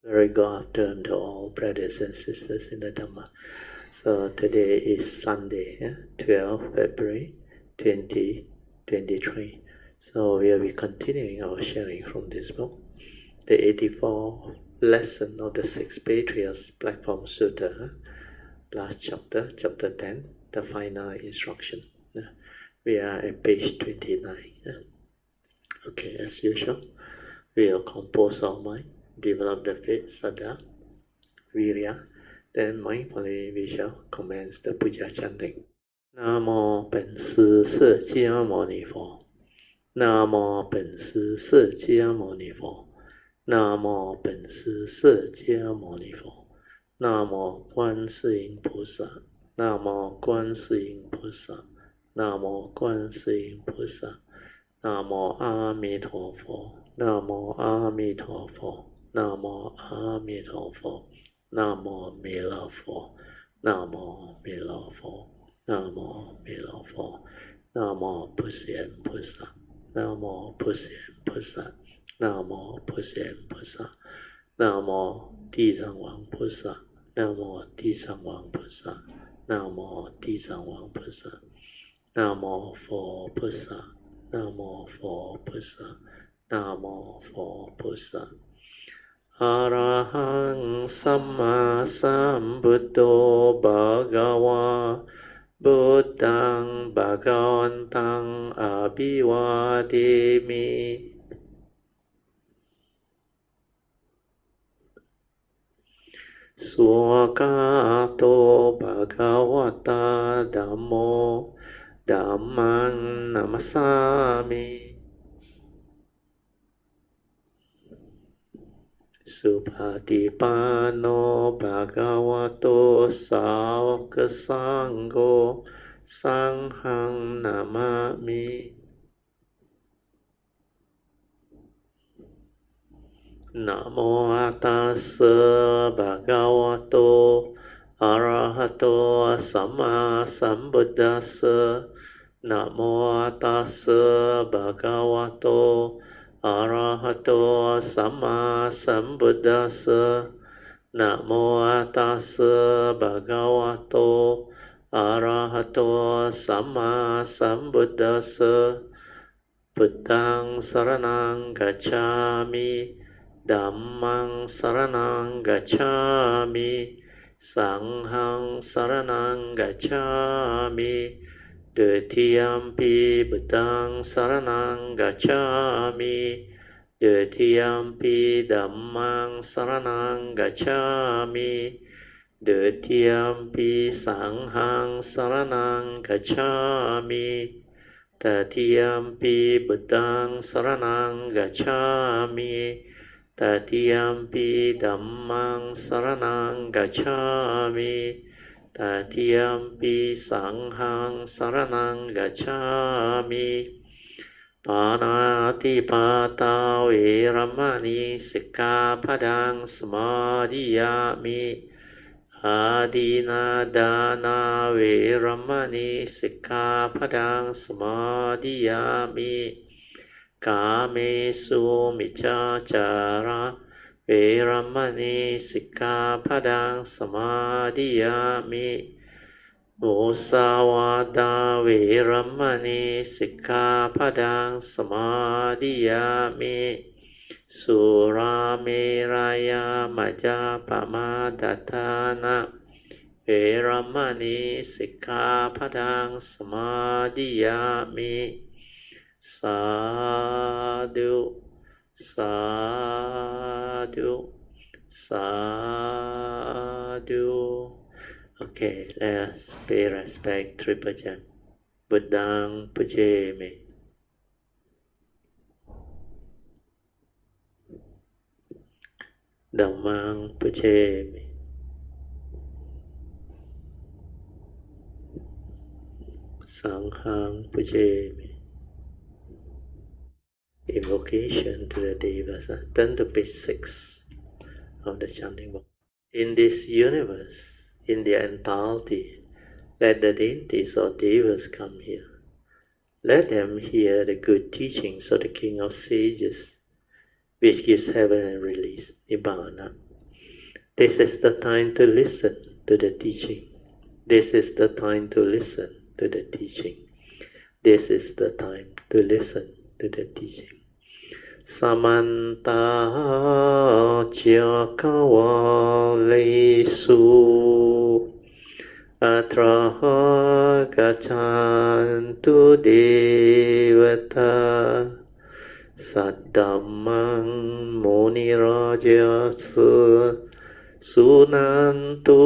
Very good afternoon to all brothers and sisters in the Dhamma. So today is Sunday, 12 February 2023. So we will be continuing our sharing from this book, the 84th lesson of the 6 Patriarchs Platform Sutra, last chapter, chapter 10, the final instruction. We are at page 29. Okay, as usual, we will compose our mind, develop the faith, Saddha, Virya. Then mindfully we shall commence the Puja chanting. Namo 本师释迦牟尼佛。Namo 本师释迦牟尼佛。Namo 本师释迦牟尼佛。Namo 观世音菩萨。Namo 观世音菩萨。Namo 观世音菩萨。Namo 阿弥陀佛。Namo 阿弥陀佛。Namo 阿弥陀佛。南无弥勒佛，南无弥勒佛，南无弥勒佛，南无普贤菩萨，南无普贤菩萨，南无普贤菩萨，南无地藏王菩萨，南无地藏王菩萨，南无地藏王菩萨，南无佛菩萨，南无佛菩萨，南无佛菩萨。อะระหังสัมมาสัมพุทโธภะคะวาพุทธังภะคะวันตังอะภิวาเทมิสุขะโตภะคะวะตาธัมโมธัมมังนัมมัสสามิสุปฏิปันโนภะคะวะโตสาวกสังโฆสังฆังนามามินะโมตัสสะภะคะวะโตอะระหะโตสัมมาสัมพุทธัสสะนะโมตัสสะภะคะวะโตอะระหะโตสัมมาสัมพุทธัสสะนะโมตัสสะภะคะวะโตอะระหะโตสัมมาสัมพุทธัสสะพุทธังสรณังกัจฉามิธัมมังสรณังกัจฉามิสังฆังสรณังกัจฉามิDutiyampi Buddhang Saranang Gacchami Dutiyampi Dhammang Saranang Gacchami Dutiyampi Sanghang Saranang Gacchami Tatiyampi Buddhang Saranang Gacchami Tatiyampi Dhammang Saranang Gacchami Tatiyampi Sanghang Saranang Gacchami Panati Pata Veramani Sikkhapadang Samadhiyami Adina Dana Veramani Sikkhapadang Samadhiyami Kamesu Miccācara Veramani Sikkhapadang Samadhiyami Musawada Veramani Sikkhapadang Samadhiyami Surameraya Majapamadatthana Veramani Sikkhapadang Samadhiyami Sadhu Sadhu, sadhu. Okay, let's pay respect, triple chant. Buddhang pujemi. Dhammang pujemi. Sanghang pujemi. Invocation to the Devas. Turn to page 6 of the chanting book. In this universe, in their entirety, let the deities or Devas come here. Let them hear the good teachings of the King of Sages, which gives heaven and release, Nibbana, This is the time to listen to the teaching. This is the time to listen to the teaching. This is the time to listen to the teaching. Samanta Chakawalesu Atra Gachantu Devata Saddhammang Munirajas Sunantu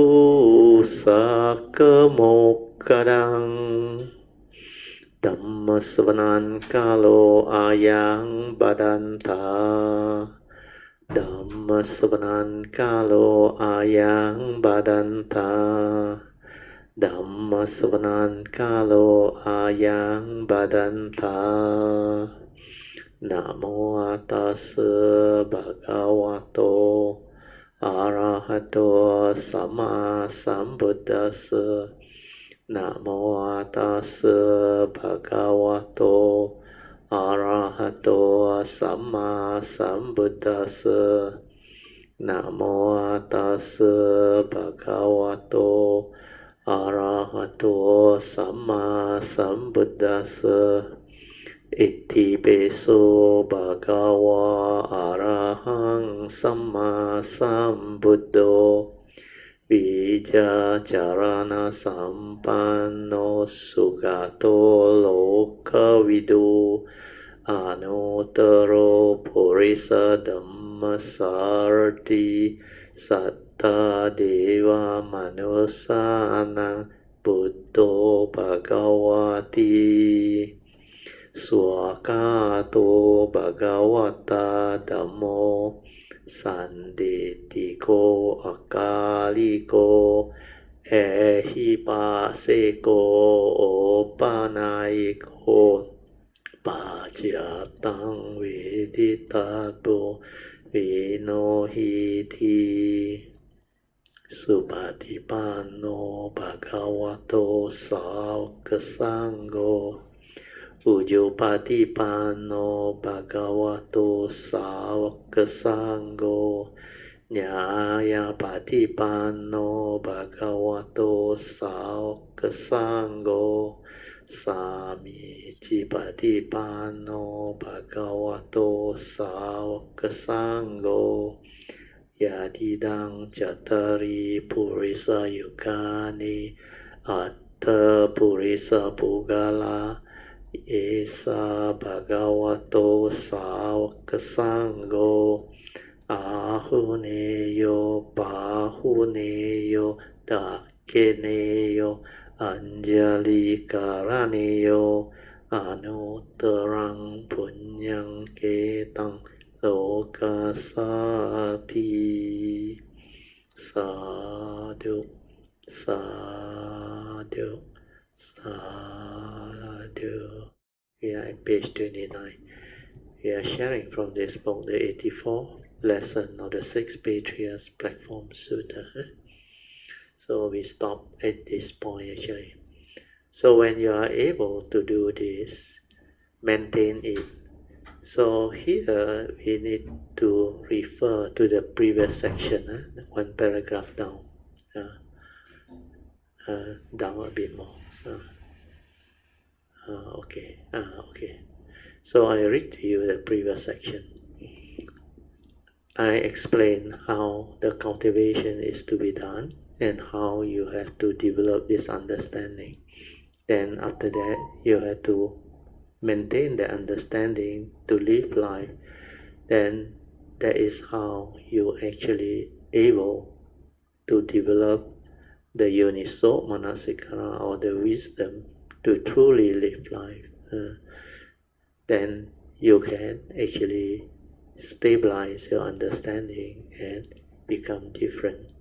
Sakamokadang Dhamma Savanan Kalo Ayang Badanta Dhamma Savanan Kalo Ayang Badanta Dhamma Savanan Kalo Ayang Badanta Namo Tassa Bhagavato Arahato Sama Sambuddhassa Namo Tassa Bhagavato Arahato Sama Sambuddhassa Namo Tassa Bhagavato Arahato Sama Sambuddhassa Iti Beso Bhagava Arahang Sama Sambuddho Vijja Charana Sampanno Sugato Lokavidu Anuttaro Purisa Dhammasarti Satta Deva Manusana Buddho Bhagavati Swakato Bhagavata Dhammo Sandetiko Akaliko Ehipaseko Opanaiko Pajatang Veditato Vinohiti Subhatipanno Bhagavato Sangho Ujupatipanno Bhagavato Savaka Sangho Nyayapatipanno Bhagavato Savaka Sangho Samicipatipanno Bhagavato Savaka Sangho Yadidang Chatari Purisa Yukani Atta Purisa Pugala Esa Bhagavato Savaka Sangho Ahuneyo Pahuneyo Dakeneyo Anjali Karaneyo Anuttarang Punyang Ketang Lokasati Sadhu Sadhu Sadhu. We are at page 29. We are sharing from this book, the 84th lesson of the 6 Patriarchs Platform Sutra. So we stop at this point actually. So when you are able to do this, maintain it. So here we need to refer to the previous section, one paragraph down. Down a bit more. Okay. So I read to you the previous section. I explain how the cultivation is to be done and how you have to develop this understanding. Then after that, you have to maintain the understanding to live life. Then that is how you actually able to develop the Yoniso Manasikara or the wisdom to truly live life. Then you can actually stabilize your understanding and become different.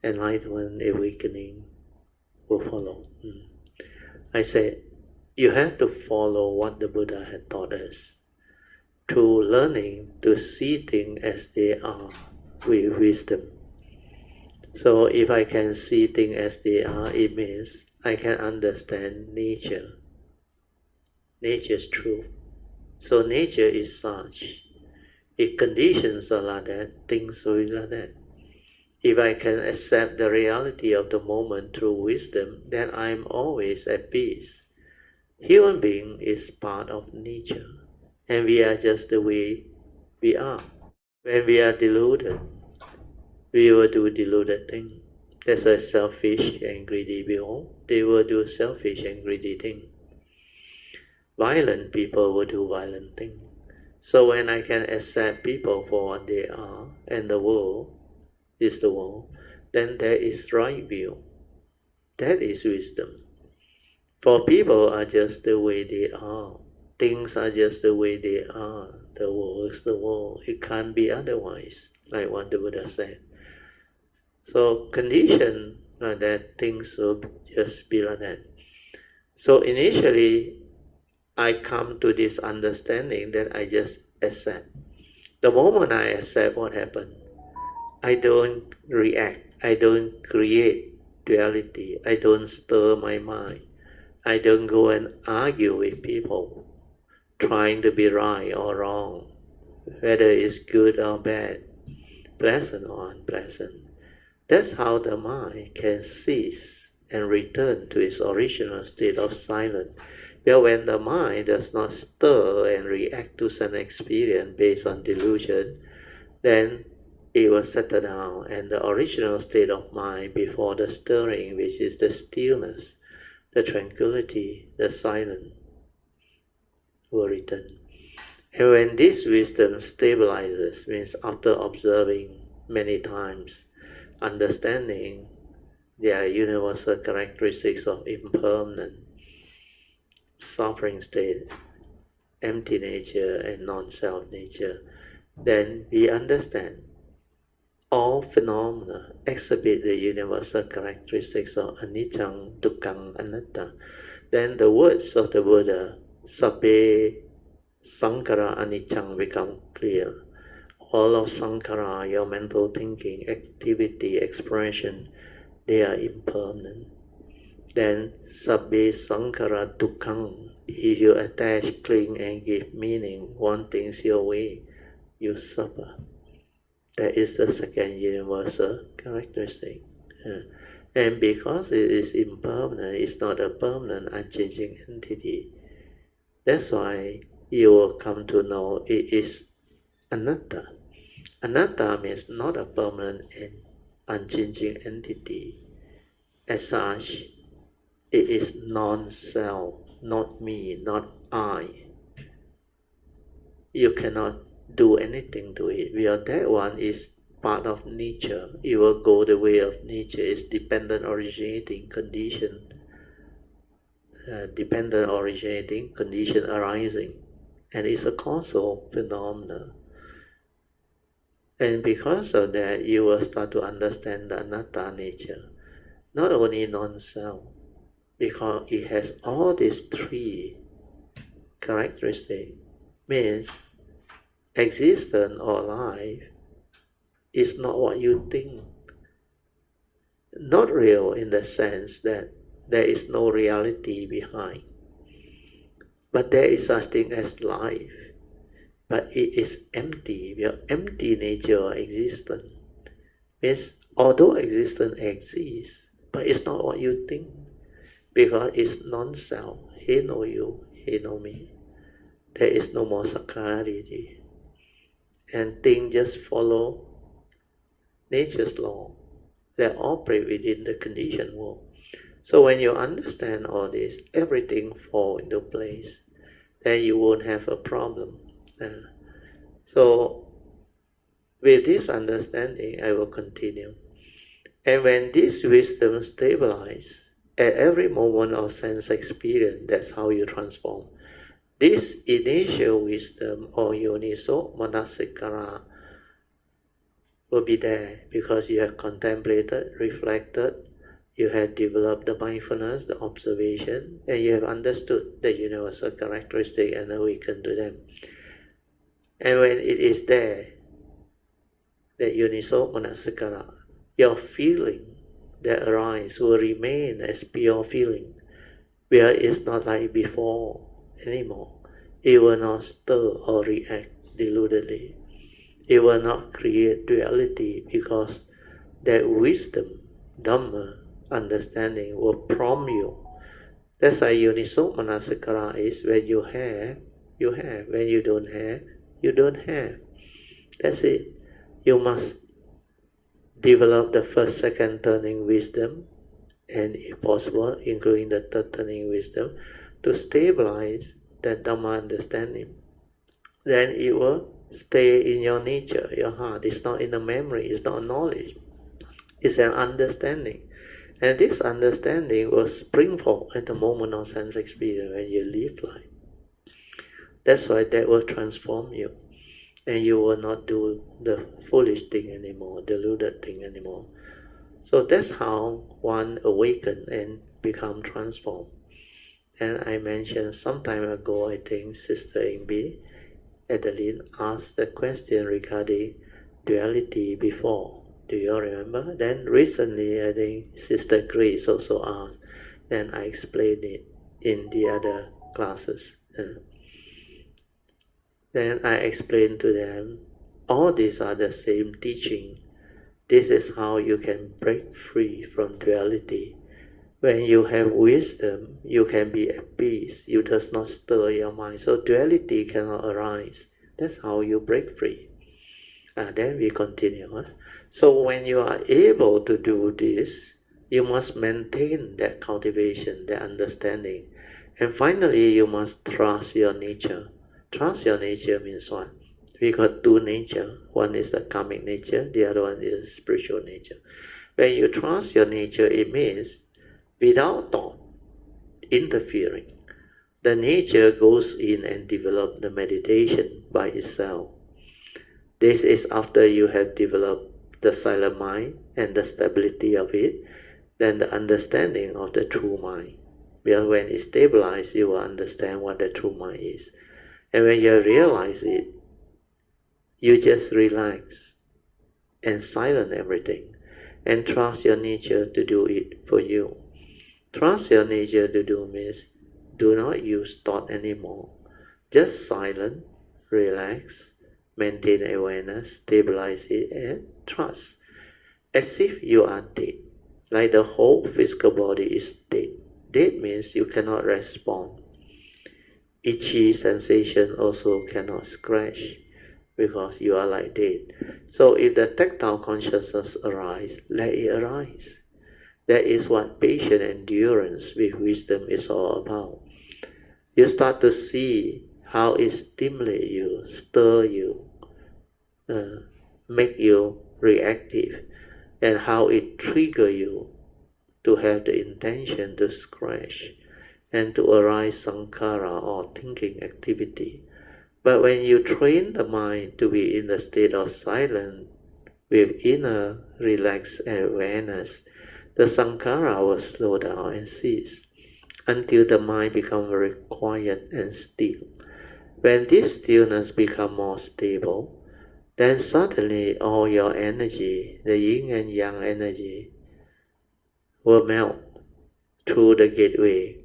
Enlightenment, awakening will follow. I said, you have to follow what the Buddha had taught us through learning to see things as they are with wisdom. So if I can see things as they are, it means I can understand nature. Nature is true. So nature is such. If conditions are like that, things will be like that. If I can accept the reality of the moment through wisdom, then I'm always at peace. Human being is part of nature, and we are just the way we are. When we are deluded, we will do deluded things. That's why selfish and greedy people, they will do selfish and greedy things. Violent people will do violent things. So when I can accept people for what they are, and the world is the world, then there is right view. That is wisdom. For people are just the way they are. Things are just the way they are. The world is the world. It can't be otherwise, like what the Buddha said. So condition like that, things will just be like that. So initially, I come to this understanding that I just accept. The moment I accept what happened, I don't react. I don't create duality. I don't stir my mind. I don't go and argue with people, trying to be right or wrong, whether it's good or bad, pleasant or unpleasant. That's how the mind can cease and return to its original state of silence. But when the mind does not stir and react to some experience based on delusion, then it will settle down, and the original state of mind before the stirring, which is the stillness, the tranquility, the silence, will return. And when this wisdom stabilizes, means after observing many times, understanding their universal characteristics of impermanent, suffering state, empty nature, and non-self nature, then we understand all phenomena exhibit the universal characteristics of anicca, dukkha, anatta. Then the words of the Buddha, sabbe sankhara anicca, become clear. All of sankhara, your mental thinking, activity, expression, they are impermanent. Then sabbe sankhara dukkha, if you attach, cling, and give meaning, want things your way, you suffer. That is the second universal characteristic. And because it is impermanent, it's not a permanent, unchanging entity. That's why you will come to know it is anatta. Anatta means not a permanent and unchanging entity. As such, it is non-self, not me, not I. You cannot do anything to it, because that one is part of nature. It will go the way of nature. It's dependent originating condition, arising, and it's a causal phenomena. And because of that, you will start to understand the anatta nature, not only non-self, because it has all these three characteristics. Means existence or life is not what you think. Not real in the sense that there is no reality behind. But there is such thing as life. But it is empty. We are empty nature or existence. Means although existence exists, but it's not what you think. Because it's non-self. He know you, he know me. There is no more sakkayaditthi. And things just follow nature's law. They operate within the conditioned world. So when you understand all this, everything falls into place. Then you won't have a problem. So with this understanding, I will continue. And when this wisdom stabilizes, at every moment of sense experience, that's how you transform. This initial wisdom or yoniso manasikara will be there because you have contemplated, reflected, you have developed the mindfulness, the observation, and you have understood the universal characteristic and awakened to them. And when it is there, that yoniso manasikara, your feeling that arises will remain as pure feeling, where it's not like before anymore. It will not stir or react deludedly. It will not create duality because that wisdom, Dhamma, understanding will prompt you. That's why Yoniso Manasikara is when you have, you have. When you don't have, you don't have. That's it. You must develop the first, second turning wisdom, and if possible, including the third turning wisdom, to stabilize that Dhamma understanding. Then it will stay in your nature, your heart. It's not in a memory, it's not knowledge. It's an understanding. And this understanding will spring forth at the moment of sense experience when you live life. That's why that will transform you. And you will not do the foolish thing anymore, deluded thing anymore. So that's how one awaken and become transformed. And I mentioned some time ago, I think Sister Ingbi, Adeline, asked the question regarding duality before. Do you remember? Then recently, I think Sister Grace also asked, and I explained it in the other classes. Then I explained to them, all these are the same teaching. This is how you can break free from duality. When you have wisdom, you can be at peace. You does not stir your mind. So duality cannot arise. That's how you break free. Then we continue. So when you are able to do this, you must maintain that cultivation, that understanding. And finally, you must trust your nature. Trust your nature means what? We got two nature. One is the karmic nature, the other one is spiritual nature. When you trust your nature, it means without thought interfering, the nature goes in and develops the meditation by itself. This is after you have developed the silent mind and the stability of it, then the understanding of the true mind. Because when it's stabilized, you will understand what the true mind is. And when you realize it, you just relax and silence everything and trust your nature to do it for you. Trust your nature to do means do not use thought anymore. Just silent, relax, maintain awareness, stabilize it, and trust. As if you are dead, like the whole physical body is dead. Dead means you cannot respond. Itchy sensation also cannot scratch because you are like dead. So if the tactile consciousness arises, let it arise. That is what patient endurance with wisdom is all about. You start to see how it stimulates you, stir you, make you reactive, and how it triggers you to have the intention to scratch and to arise sankhara or thinking activity. But when you train the mind to be in a state of silence with inner relaxed awareness, the sankhara will slow down and cease until the mind becomes very quiet and still. When this stillness becomes more stable, then suddenly all your energy, the yin and yang energy, will melt through the gateway.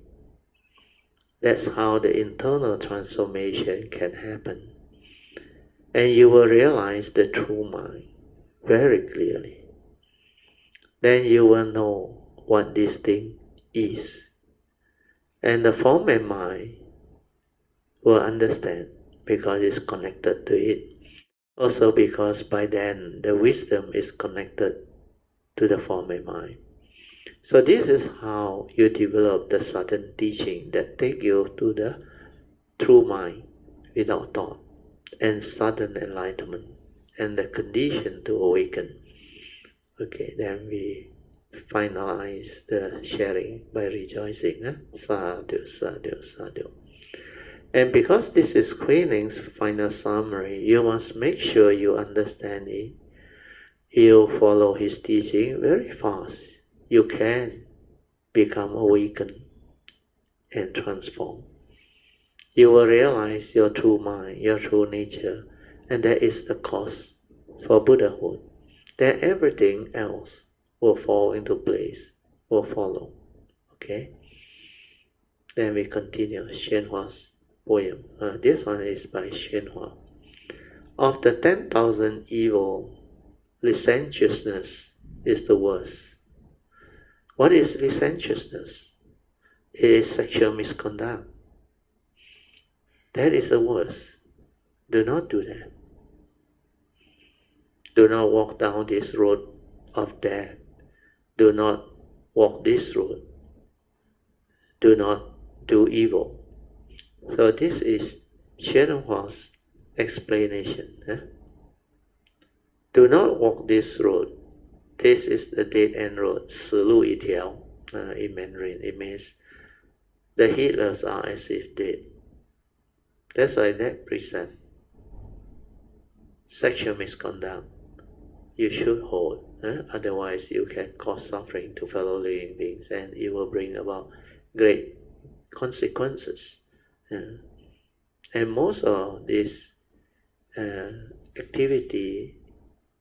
That's how the internal transformation can happen. And you will realize the true mind very clearly. Then you will know what this thing is. And the form and mind will understand because it's connected to it. Also because by then the wisdom is connected to the form and mind. So this is how you develop the sudden teaching that take you to the true mind without thought and sudden enlightenment and the condition to awaken. Okay, then we finalize the sharing by rejoicing. Sadhu, sadhu, sadhu. And because this is Kuei-Ling's final summary, you must make sure you understand it. You follow his teaching very fast. You can become awakened and transformed. You will realize your true mind, your true nature, and that is the cause for Buddhahood. Then everything else will fall into place, will follow. Okay? Then we continue Xuanhua's poem. This one is by Xuanhua. Of the 10,000 evil, licentiousness is the worst. What is licentiousness? It is sexual misconduct. That is the worst. Do not do that. Do not walk down this road of death. Do not walk this road. Do not do evil. So this is Shenhua's explanation. Do not walk this road. This is the dead end road, 死路一条, in Mandarin. It means the heedless are as if dead. That's why that precept, sexual misconduct, you should hold. Otherwise, you can cause suffering to fellow living beings, and it will bring about great consequences. And most of this activity,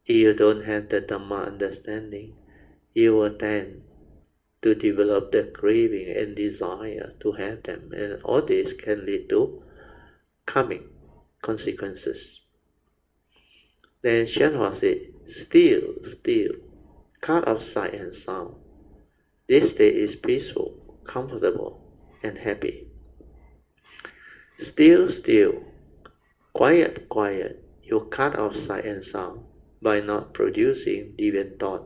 if you don't have the Dhamma understanding, you will tend to develop the craving and desire to have them, and all this can lead to karmic consequences. Then Shenhua said, still, cut off sight and sound. This state is peaceful, comfortable, and happy. Still, quiet, you cut off sight and sound by not producing deviant thought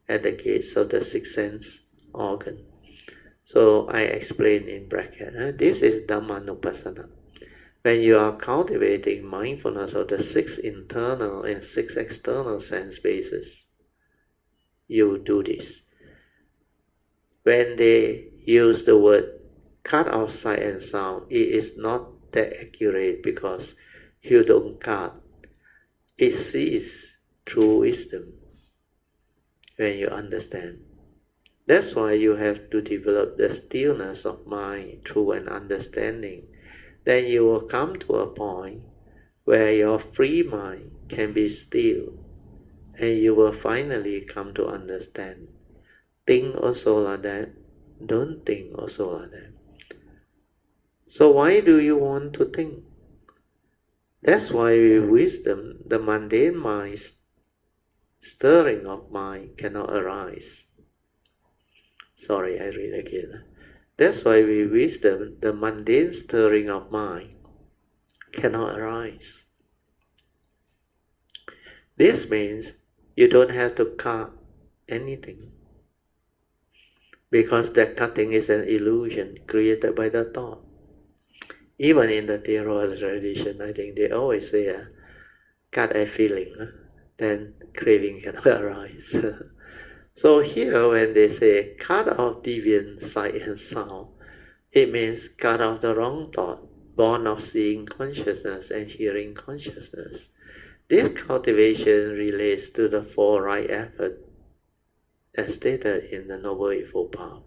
at the gates of the sixth sense organ. So I explain in bracket, this is Dhammanupassana. When you are cultivating mindfulness of the six internal and six external sense bases, you do this. When they use the word cut off sight and sound, it is not that accurate because you don't cut. It sees through wisdom when you understand. That's why you have to develop the stillness of mind through an understanding. Then you will come to a point where your free mind can be still, and you will finally come to understand. Think also like that, don't think also like that. So why do you want to think? That's why with wisdom, the mundane mind, stirring of mind cannot arise. Sorry, I read again. That's why with wisdom, the mundane stirring of mind cannot arise. This means you don't have to cut anything, because that cutting is an illusion created by the thought. Even in the Theravada tradition, I think they always say, cut a feeling, then craving cannot arise. So here when they say cut off deviant sight and sound, it means cut off the wrong thought, born of seeing consciousness and hearing consciousness. This cultivation relates to the four right efforts as stated in the Noble Eightfold Path.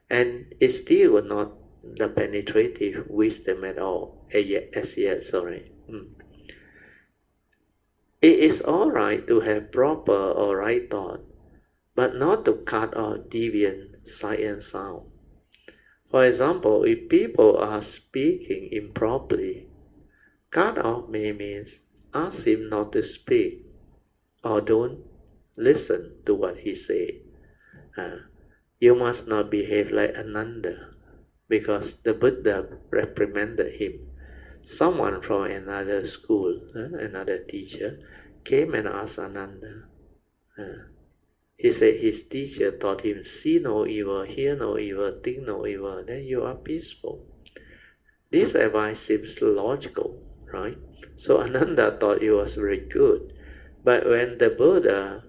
And it's still not the penetrative wisdom at all, as yet. It is alright to have proper or right thought, but not to cut off deviant sight and sound. For example, if people are speaking improperly, cut off may means ask him not to speak, or don't listen to what he say. You must not behave like Ananda, because the Buddha reprimanded him. Someone from another school, another teacher, came and asked Ananda. He said his teacher taught him, see no evil, hear no evil, think no evil, then you are peaceful. This advice seems logical, right? So Ananda thought it was very good. But when the Buddha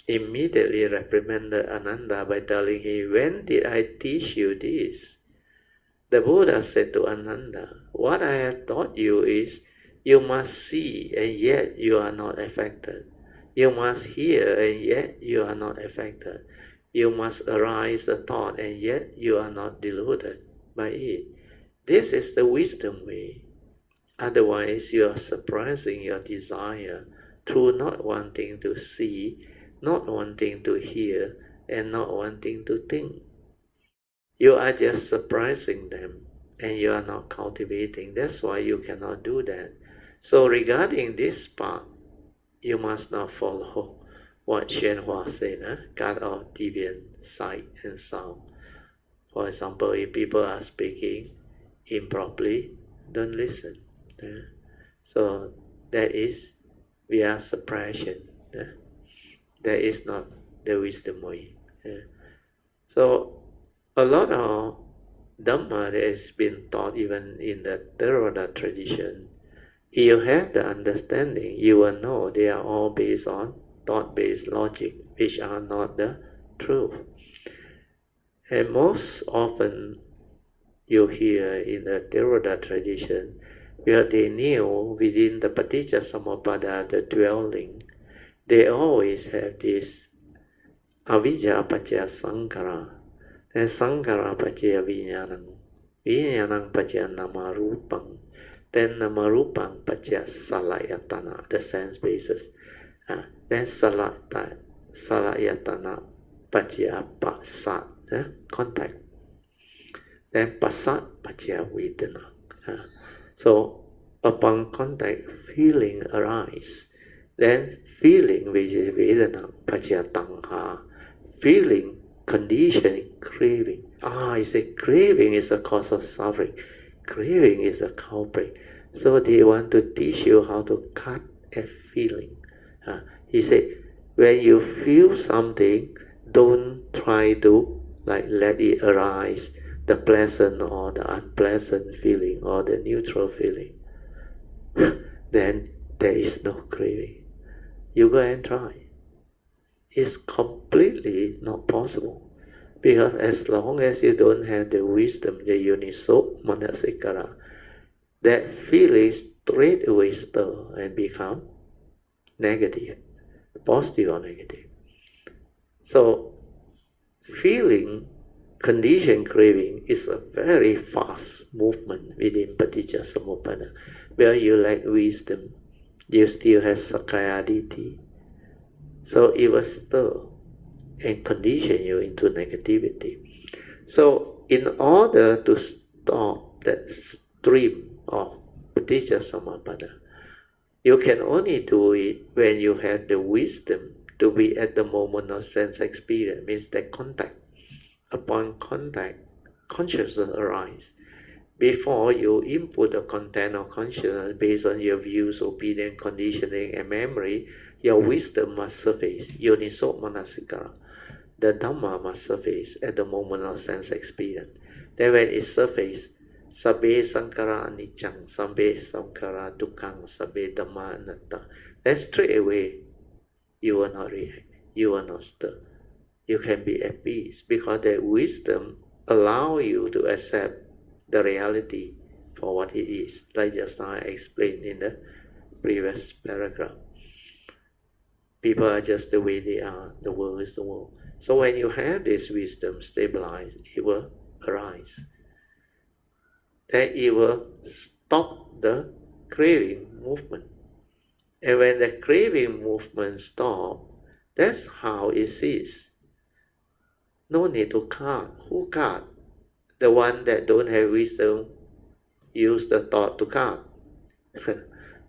immediately reprimanded Ananda by telling him, when did I teach you this? The Buddha said to Ananda, what I have taught you is, you must see and yet you are not affected. You must hear and yet you are not affected. You must arise the thought and yet you are not deluded by it. This is the wisdom way. Otherwise, you are suppressing your desire through not wanting to see, not wanting to hear, and not wanting to think. You are just suppressing them, and you are not cultivating. That's why you cannot do that. So regarding this part, you must not follow what Xianhua said, God of deviant sight and sound. For example, if people are speaking improperly, don't listen. So that is via suppression. That is not the wisdom way. So a lot of Dhamma that has been taught even in the Theravada tradition, if you have the understanding, you will know they are all based on thought-based logic, which are not the truth. And most often you hear in the Theravada tradition, where they knew within the Paticca Samuppada, the dwelling, they always have this avijja paccaya sankara, and sankara paccaya vijnanam, vijnanam paccaya namarupam, then namarupam paccaya salayatana, the sense basis. Then salayatana paccaya pasat, contact. Then pasat paccaya vedana. So upon contact, feeling arises. Then feeling, which is vedana, paccaya tanha. Feeling, conditioning, craving. He said craving is a cause of suffering. Craving is a culprit. So they want to teach you how to cut a feeling. He said, when you feel something, don't try to let it arise, the pleasant or the unpleasant feeling or the neutral feeling. Then there is no craving. You go and try. It's completely not possible, because as long as you don't have the wisdom, the yoniso manasikara, that feeling straight away stir and become negative, positive or negative. So feeling, condition, craving is a very fast movement within Paticca Samuppada, where you lack wisdom, you still have Sakaya Ditti. So it will stir and condition you into negativity. So in order to stop that stream of Paticca Samuppada, you can only do it when you have the wisdom to be at the moment of sense experience, means that contact. Upon contact, consciousness arises. Before you input the content of consciousness based on your views, opinion, conditioning, and memory, your wisdom must surface, yoniso manasikara. The Dhamma must surface at the moment of sense experience. Then when it surfaces, sabbe sankara anicca, sabbe sankara dukkha, sabbe dhamma anatta, then straight away you will not react, you will not stir. You can be at peace, because that wisdom allows you to accept the reality for what it is, like just now I explained in the previous paragraph. People are just the way they are, the world is the world. So when you have this wisdom stabilized, it will arise. Then it will stop the craving movement. And when the craving movement stops, that's how it ceases. No need to cut. Who cut? The one that don't have wisdom use the thought to cut.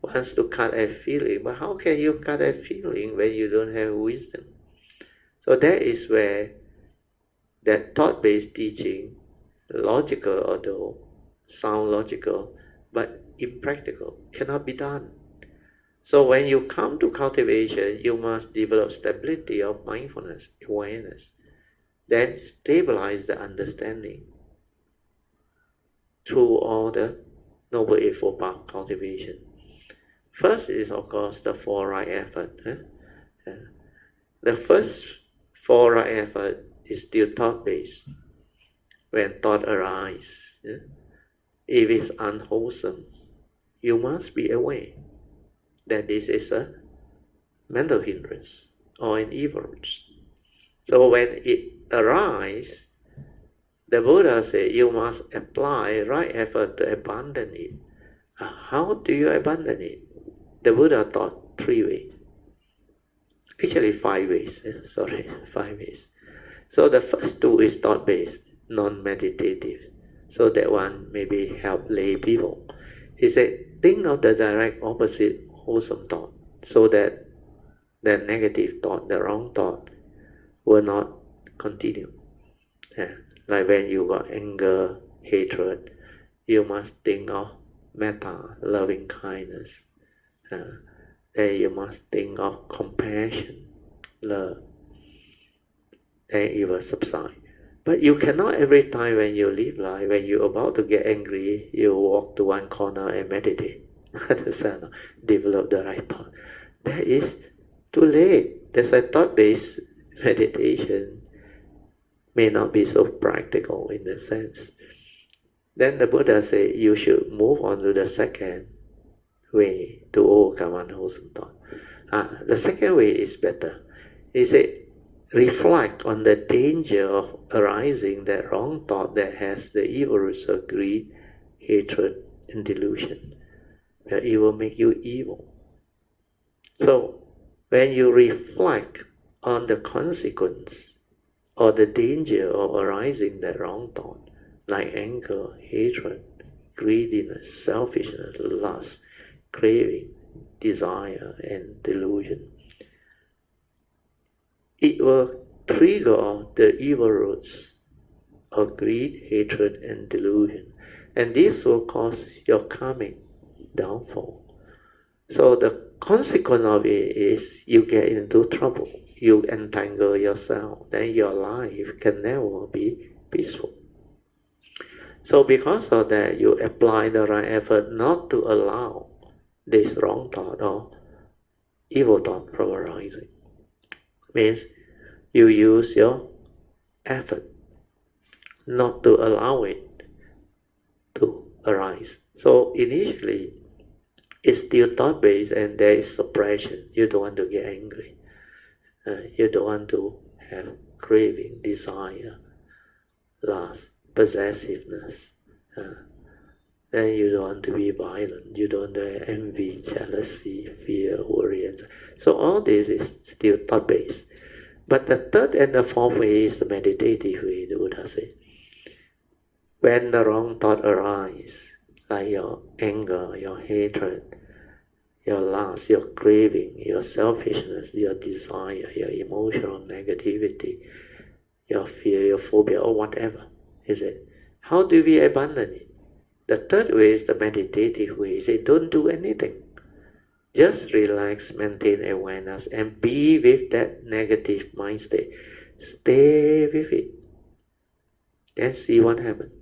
Wants to cut a feeling, but how can you cut a feeling when you don't have wisdom? So that is where that thought-based teaching, logical although sound logical, but impractical, cannot be done. So when you come to cultivation, you must develop stability of mindfulness, awareness, then stabilize the understanding through all the Noble Eightfold Path cultivation. First is, of course, the four right effort. The first four right effort is still thought-based. When thought arises, if it's unwholesome, you must be aware that this is a mental hindrance or an hindrance. So when it arises, the Buddha said you must apply right effort to abandon it. How do you abandon it? The Buddha taught 3 ways. Actually 5 ways. 5 ways. So the first 2 is thought-based, non-meditative. So that one maybe help lay people. He said, think of the direct opposite wholesome thought, so that the negative thought, the wrong thought, will not continue. Like when you got anger, hatred, you must think of metta, loving kindness. Then you must think of compassion, love. Then it will subside. But you cannot every time when you live life, when you're about to get angry, you walk to one corner and meditate. Develop the right thought. That is too late. That's why thought-based meditation may not be so practical in the sense. Then the Buddha said you should move on to the second way to overcome unwholesome thought. The second way is better. He said, reflect on the danger of arising that wrong thought that has the evil roots of greed, hatred, and delusion. Where it will make you evil. So, when you reflect on the consequence or the danger of arising that wrong thought, like anger, hatred, greediness, selfishness, lust, craving, desire, and delusion, it will trigger the evil roots of greed, hatred, and delusion. And this will cause your karmic downfall. So the consequence of it is you get into trouble. You entangle yourself. Then your life can never be peaceful. So because of that, you apply the right effort not to allow this wrong thought or evil thought from arising. Means you use your effort not to allow it to arise. So initially, it's still thought-based and there is suppression. You don't want to get angry. You don't want to have craving, desire, lust, possessiveness. Then you don't want to be violent. You don't want to have envy, jealousy, fear, worry. So all this is still thought-based. But the third and the fourth way is the meditative way, the Buddha said. When the wrong thought arises, like your anger, your hatred, your lust, your craving, your selfishness, your desire, your emotional negativity, your fear, your phobia, or whatever, is it? How do we abandon it? The third way is the meditative way. Say, don't do anything. Just relax, maintain awareness, and be with that negative mind state. Stay with it. Then see what happens.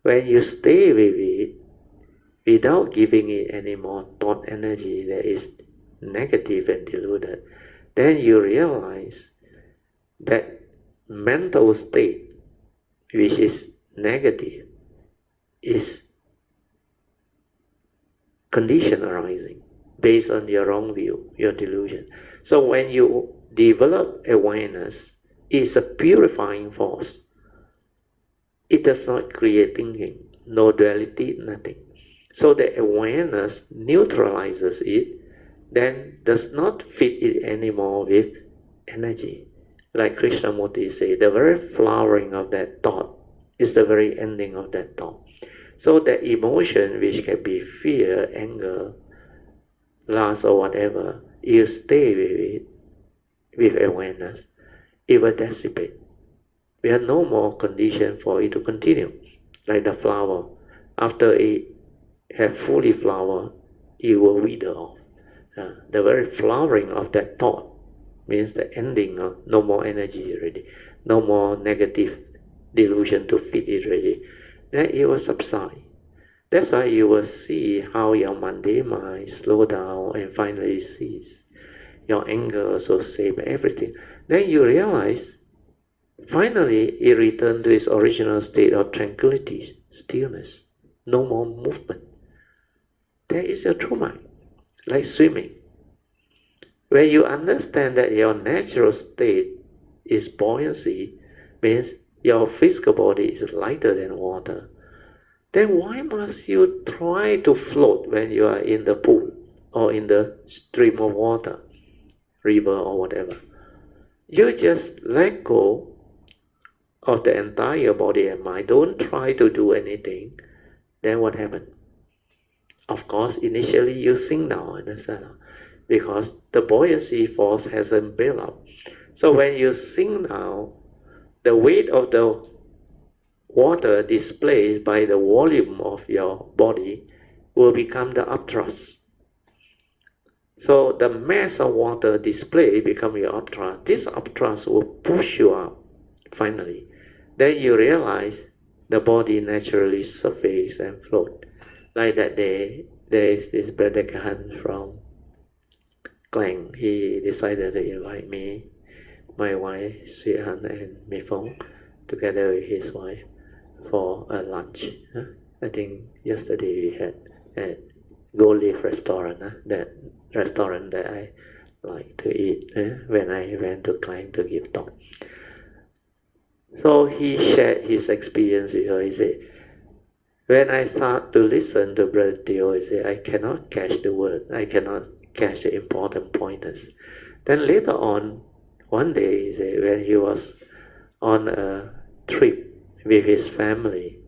When you stay with it, without giving it any more thought energy that is negative and deluded, then you realize that mental state, which is negative, is condition arising based on your wrong view, your delusion. So when you develop awareness, it's a purifying force. It does not create thinking, no duality, nothing. So the awareness neutralizes it, then does not feed it anymore with energy. Like Krishnamurti said, the very flowering of that thought is the very ending of that thought. So that emotion, which can be fear, anger, lust, or whatever, you stay with it, with awareness, it will dissipate. We have no more condition for it to continue. Like the flower, after it have fully flowered, it will wither off. The very flowering of that thought means the ending of no more energy already, no more negative delusion to feed it already. Then it will subside. That's why you will see how your mundane mind slow down and finally cease. Your anger also same, everything. Then you realize, finally it returned to its original state of tranquility, stillness, no more movement. That is your true mind, like swimming. When you understand that your natural state is buoyancy, means your physical body is lighter than water, then why must you try to float when you are in the pool or in the stream of water, river or whatever? You just let go of the entire body and mind. Don't try to do anything. Then what happens? Of course, initially you sink down, understand? Because the buoyancy force hasn't built up. So when you sink down, the weight of the water displaced by the volume of your body will become the upthrust. So the mass of water displaced become your upthrust. This upthrust will push you up, finally. Then you realize the body naturally surface and float. Like that day, there is this brother Kahan from Klang. He decided to invite me, my wife, Suyan, and Mi Fong, together with his wife, for a lunch. I think yesterday we had at Gold Leaf restaurant, that restaurant that I like to eat when I went to Klang to give talk. So he shared his experience with her. He said, when I start to listen to Brother Theo, he said, I cannot catch the word. I cannot catch the important pointers. Then later on, one day, he said, when he was on a trip with his family,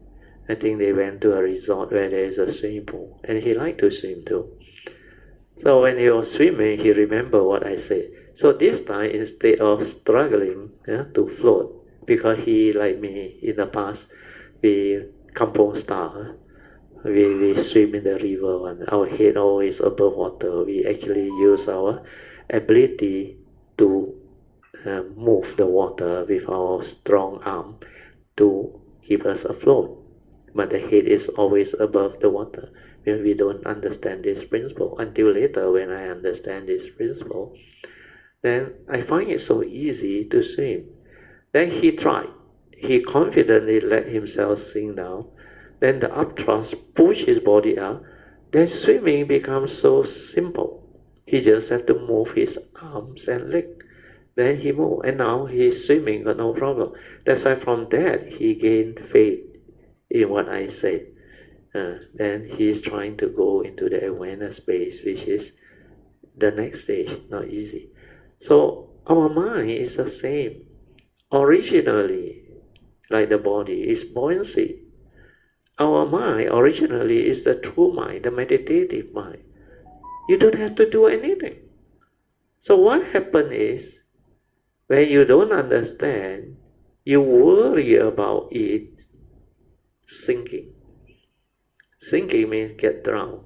I think they went to a resort where there is a swimming pool, and he liked to swim too. So when he was swimming, he remembered what I said. So this time, instead of struggling to float, because he, like me, in the past, we kampong style, we swim in the river and our head always above water. We actually use our ability to move the water with our strong arm to keep us afloat. But the head is always above the water. We don't understand this principle. Until later, when I understand this principle, then I find it so easy to swim. Then he tried. He confidently let himself sink down. Then the upthrust pushed his body up. Then swimming becomes so simple. He just have to move his arms and legs. Then he moved, and now he's swimming, got no problem. That's why from that he gained faith in what I said. Then he's trying to go into the awareness space, which is the next stage, not easy. So our mind is the same. Originally, like the body, is buoyancy. Our mind originally is the true mind, the meditative mind. You don't have to do anything. So what happens is, when you don't understand, you worry about it sinking. Sinking means get drowned.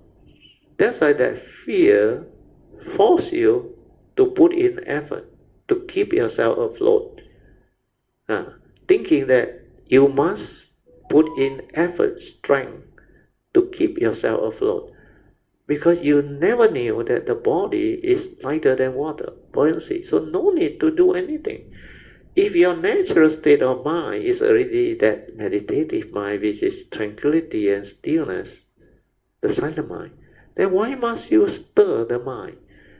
That's why that fear forces you to put in effort to keep yourself afloat. Thinking that you must put in effort, strength to keep yourself afloat. Because you never knew that the body is lighter than water, buoyancy. So no need to do anything. If your natural state of mind is already that meditative mind, which is tranquility and stillness, the silent mind, then why must you stir the mind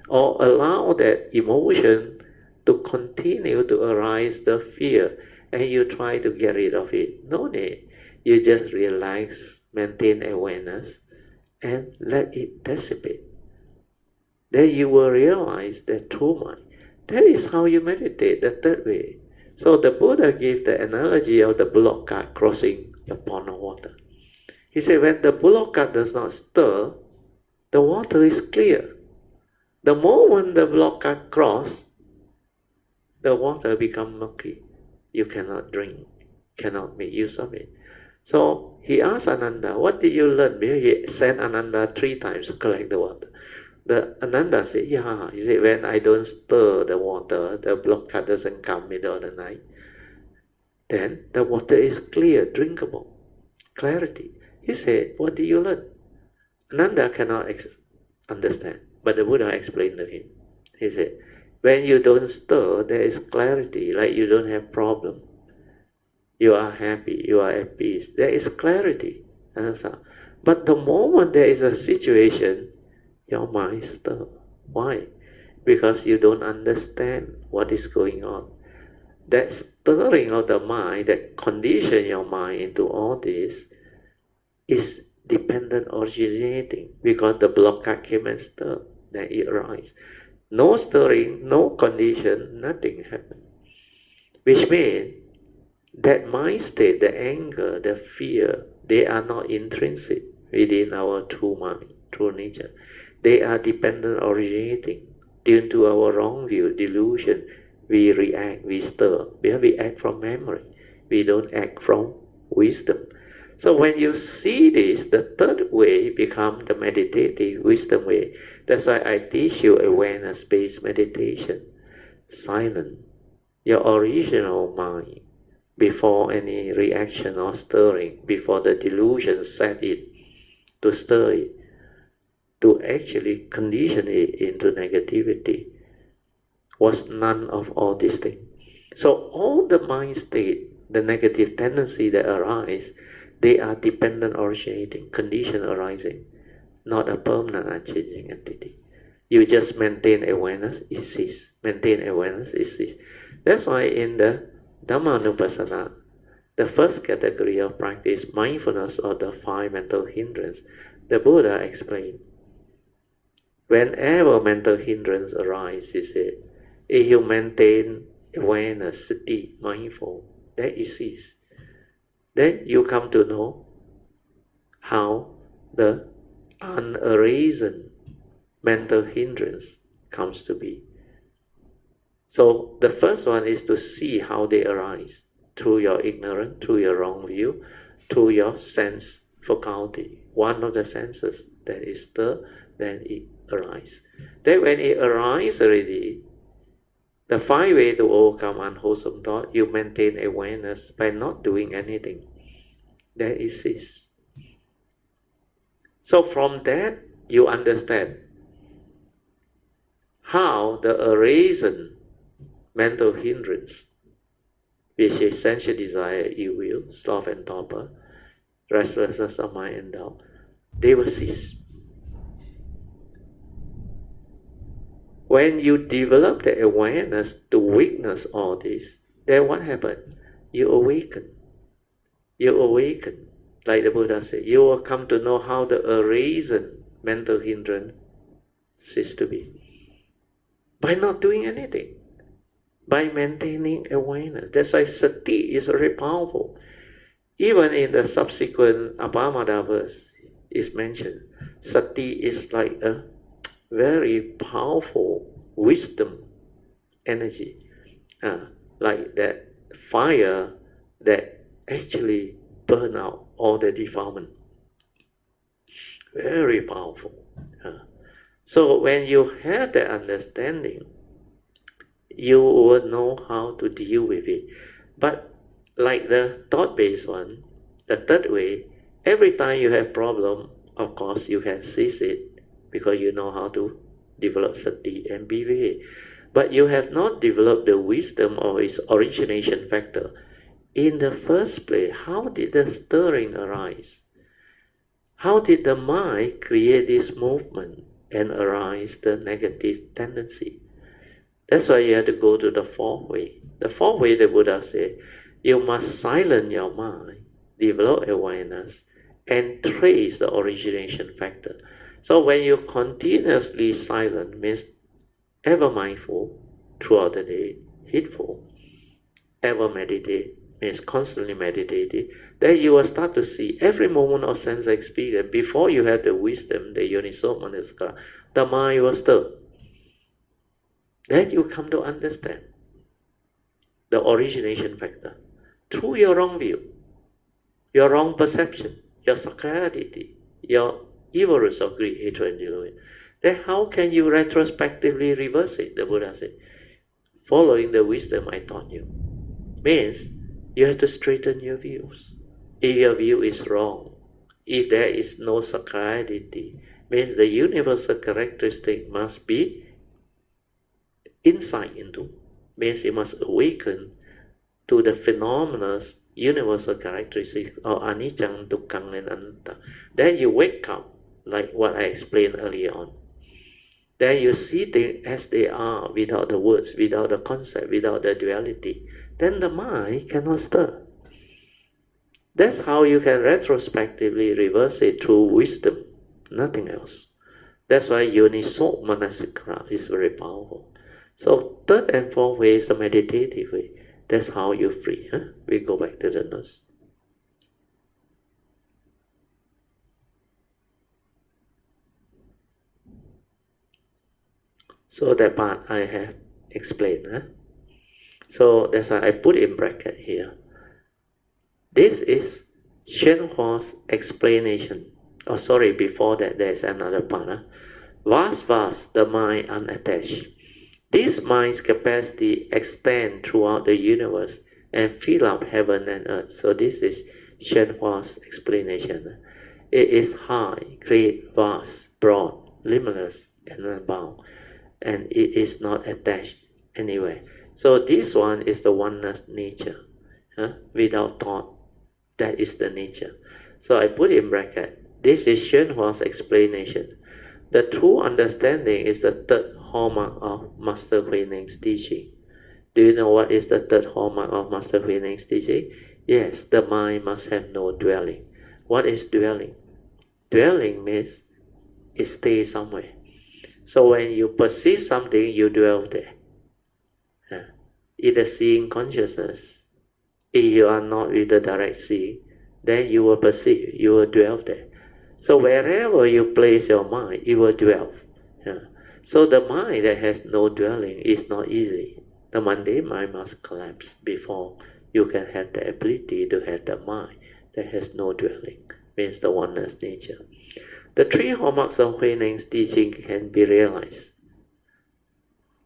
or allow that emotion to continue to arise, the fear, and you try to get rid of it? No need. You just relax, maintain awareness, and let it dissipate. Then you will realize that true mind. That is how you meditate, the third way. So the Buddha gave the analogy of the bullock cart crossing the pond of water. He said when the bullock cart does not stir, the water is clear. The moment the bullock cart crosses, the water becomes murky. You cannot drink, cannot make use of it. So he asked Ananda, what did you learn? He sent Ananda 3 times to collect the water. The Ananda said, yeah, he said, when I don't stir the water, the bullock cart doesn't come middle of the night. Then the water is clear, drinkable, clarity. He said, what did you learn? Ananda cannot understand, but the Buddha explained to him. He said, when you don't stir, there is clarity, like you don't have problem. You are happy, you are at peace. There is clarity. But the moment there is a situation, your mind stirs. Why? Because you don't understand what is going on. That stirring of the mind, that condition your mind into all this, is dependent originating, because the blockade came and stirred, then it arises. No stirring, no condition, nothing happened. Which means that mind state, the anger, the fear, they are not intrinsic within our true mind, true nature. They are dependent originating. Due to our wrong view, delusion, we react, we stir. We act from memory. We don't act from wisdom. So when you see this, the third way becomes the meditative wisdom way. That's why I teach you awareness-based meditation. Silent, your original mind, before any reaction or stirring, before the delusion set it, to stir it, to actually condition it into negativity, was none of all these things. So all the mind state, the negative tendency that arise, they are dependent originating, condition arising, not a permanent unchanging entity. You just maintain awareness, it ceases. Maintain awareness, it ceases. That's why in the Dhammanupassana, the first category of practice, mindfulness of the five mental hindrance, the Buddha explained, whenever mental hindrance arises, he said, if you maintain awareness, sati, mindful, then it ceases. Then you come to know how the unarisen mental hindrance comes to be. So the first one is to see how they arise through your ignorance, through your wrong view, through your sense faculty. One of the senses that is stirred, then it arises. Then when it arises already, the five ways to overcome unwholesome thought, you maintain awareness by not doing anything. Then it ceases. So from that, you understand how the arisen mental hindrance, which is sensual desire, ill will, sloth and torpor, restlessness of mind and doubt, they will cease. When you develop the awareness to witness all this, then what happens? You awaken. You awaken. Like the Buddha said, you will come to know how the arisen mental hindrance cease to be. By not doing anything. By maintaining awareness. That's why sati is very powerful. Even in the subsequent Abhamada verse is mentioned, sati is like a very powerful wisdom energy, like that fire that actually burn out all the defilement. Very powerful. So when you have that understanding, you will know how to deal with it. But like the thought-based one, the third way, every time you have problem, of course you can cease it because you know how to develop sati and be with it. But you have not developed the wisdom of its origination factor. In the first place, how did the stirring arise? How did the mind create this movement and arise the negative tendency? That's why you have to go to the fourth way. The fourth way, the Buddha said, you must silence your mind, develop awareness, and trace the origination factor. So when you continuously silent, means ever mindful throughout the day, heedful, ever meditate, means constantly meditative, then you will start to see every moment of sense experience. Before you have the wisdom, the yoniso manasikara, the mind will stir. Then you come to understand the origination factor through your wrong view, your wrong perception, your sakkayaditthi, your evil roots of greed, hatred, and delusion. Then how can you retrospectively reverse it? The Buddha said, following the wisdom I taught you. Means you have to straighten your views. If your view is wrong, if there is no sakkayaditthi, means the universal characteristic must be insight into, means you must awaken to the phenomena's universal characteristic of anicca, dukkha, and anatta. Then you wake up, like what I explained earlier on. Then you see things as they are, without the words, without the concept, without the duality. Then the mind cannot stir. That's how you can retrospectively reverse it through wisdom, nothing else. That's why yoniso manasikara is very powerful. So third and fourth way is the meditative way. That's how you free. We go back to the notes. So that part I have explained. So that's why I put in bracket here. This is Shenhua's explanation. Oh, sorry, before that there is another part. Vast, the mind unattached. This mind's capacity extends throughout the universe and fill up heaven and earth. So this is Shenhua's explanation. It is high, great, vast, broad, limitless, and unbound, and it is not attached anywhere. So this one is the oneness nature, without thought. That is the nature. So I put in bracket. This is Shenhua's explanation. The true understanding is the third hallmark of Master Huineng's teaching. Do you know what is the third hallmark of Master Huineng's teaching? Yes, the mind must have no dwelling. What is dwelling? Dwelling means it stays somewhere. So when you perceive something, you dwell there. In the seeing consciousness, if you are not with the direct seeing, then you will perceive, you will dwell there. So wherever you place your mind, it will dwell. So the mind that has no dwelling is not easy. The mundane mind must collapse before you can have the ability to have the mind that has no dwelling, means the oneness nature. The three hallmarks of Huineng's teaching can be realized.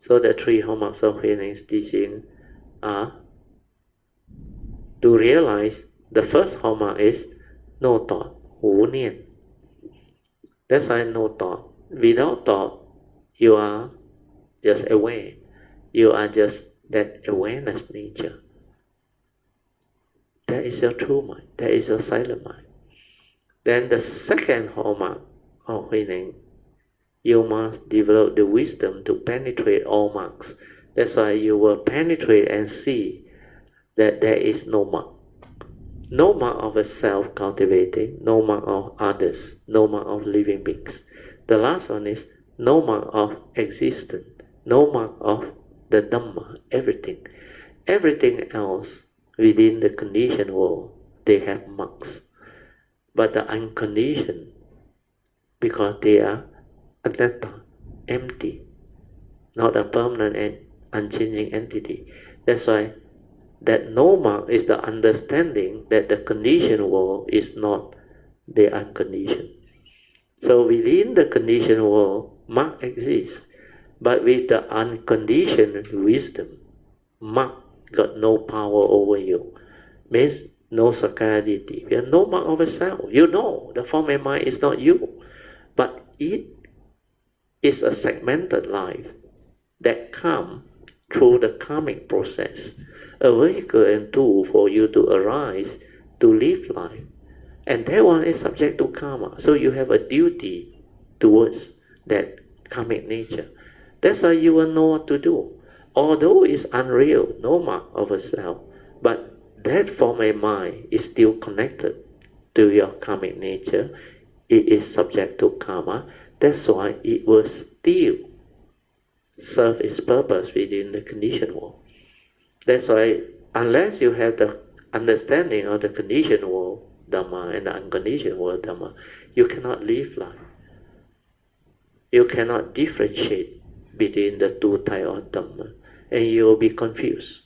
So the three hallmarks of Huineng's teaching are to realize. The first hallmark is no thought, wu nian. That's why no thought. Without thought, you are just aware. You are just that awareness nature. That is your true mind. That is your silent mind. Then the second hallmark of Huineng, you must develop the wisdom to penetrate all marks. That's why you will penetrate and see that there is no mark. No mark of a self cultivating, no mark of others, no mark of living beings. The last one is no mark of existence, no mark of the Dhamma, everything. Everything else within the conditioned world, they have marks. But the unconditioned, because they are anatta, empty, not a permanent and unchanging entity. That's why that no mark is the understanding that the conditioned world is not the unconditioned. So within the conditioned world, mark exists, but with the unconditioned wisdom, mark got no power over you. Means no sakkayaditi. You have no mark of a self. You know the form and mind is not you, but it is a segmented life that comes through the karmic process, a vehicle and tool for you to arise, to live life. And that one is subject to karma. So you have a duty towards that karmic nature. That's why you will know what to do. Although it's unreal, no mark of a self, but that form and mind is still connected to your karmic nature. It is subject to karma. That's why it will still serve its purpose within the conditioned world. That's why unless you have the understanding of the conditioned world Dhamma and the unconditioned world Dhamma, you cannot live life. You cannot differentiate between the two types of Dhamma, and you will be confused,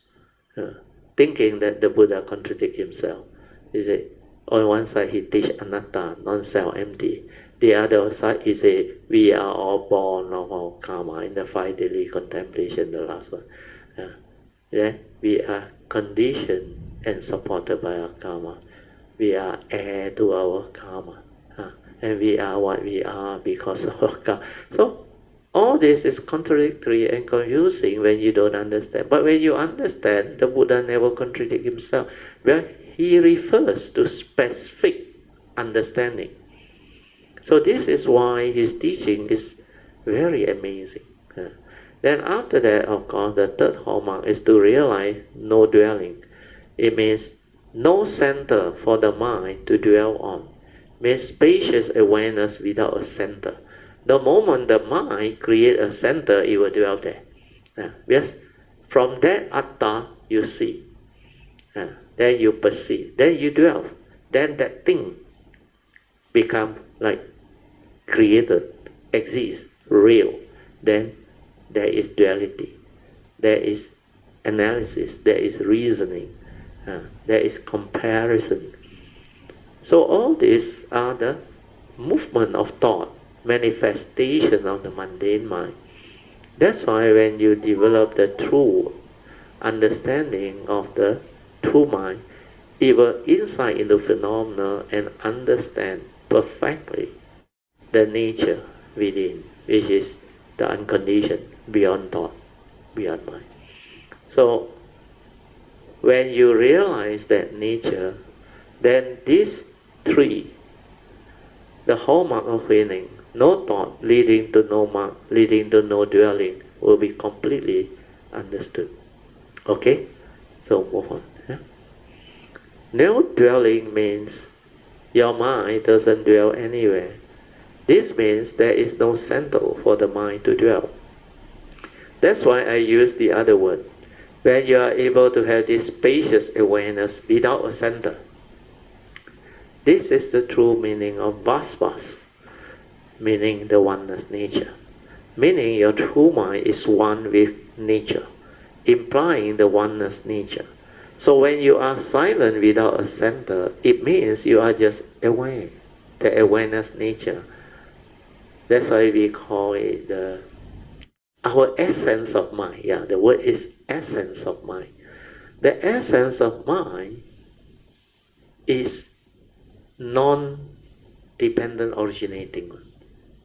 thinking that the Buddha contradicts himself. You see, on one side he teach anatta, non-self, empty. The other side he say we are all born of our karma in the 5 daily contemplation, the last one. We are conditioned and supported by our karma. We are heir to our karma, and we are what we are because of our karma. So all this is contradictory and confusing when you don't understand. But when you understand, the Buddha never contradicts himself. Well, he refers to specific understanding. So this is why his teaching is very amazing. Then after that, of course, the third hallmark is to realize no dwelling. It means no center for the mind to dwell on. Means spacious awareness without a center. The moment the mind creates a center, it will dwell there. Yes, from that atta you see, then you perceive, then you dwell, then that thing become like created, exists, real. Then there is duality, there is analysis, there is reasoning, there is comparison. So all these are the movement of thought, manifestation of the mundane mind. That's why when you develop the true understanding of the true mind, it will insight into phenomena and understand perfectly the nature within, which is the unconditioned, beyond thought, beyond mind. So when you realize that nature, then these three, the hallmark of awakening, no thought leading to no mark, leading to no dwelling, will be completely understood. Okay? So move on. Yeah? No dwelling means your mind doesn't dwell anywhere. This means there is no center for the mind to dwell. That's why I use the other word. When you are able to have this spacious awareness without a center, this is the true meaning of Vasvas, meaning the oneness nature. Meaning your true mind is one with nature, implying the oneness nature. So when you are silent without a center, it means you are just aware, the awareness nature. That's why we call it our essence of mind. Yeah, the word is essence of mind. The essence of mind is non-dependent originating,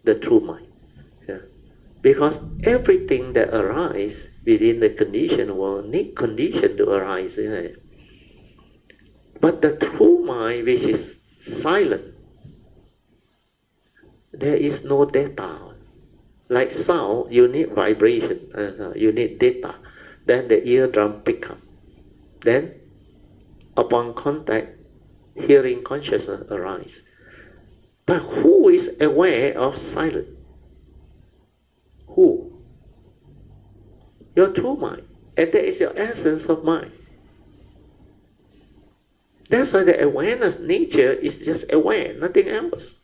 the true mind. Yeah. Because everything that arises within the conditioned world need condition to arise, isn't it? But the true mind, which is silent, there is no data. Like sound, you need vibration, you need data. Then the eardrum pick up. Then, upon contact, hearing consciousness arises. But who is aware of silence? Who? Your true mind. And that is your essence of mind. That's why the awareness nature is just aware, nothing else.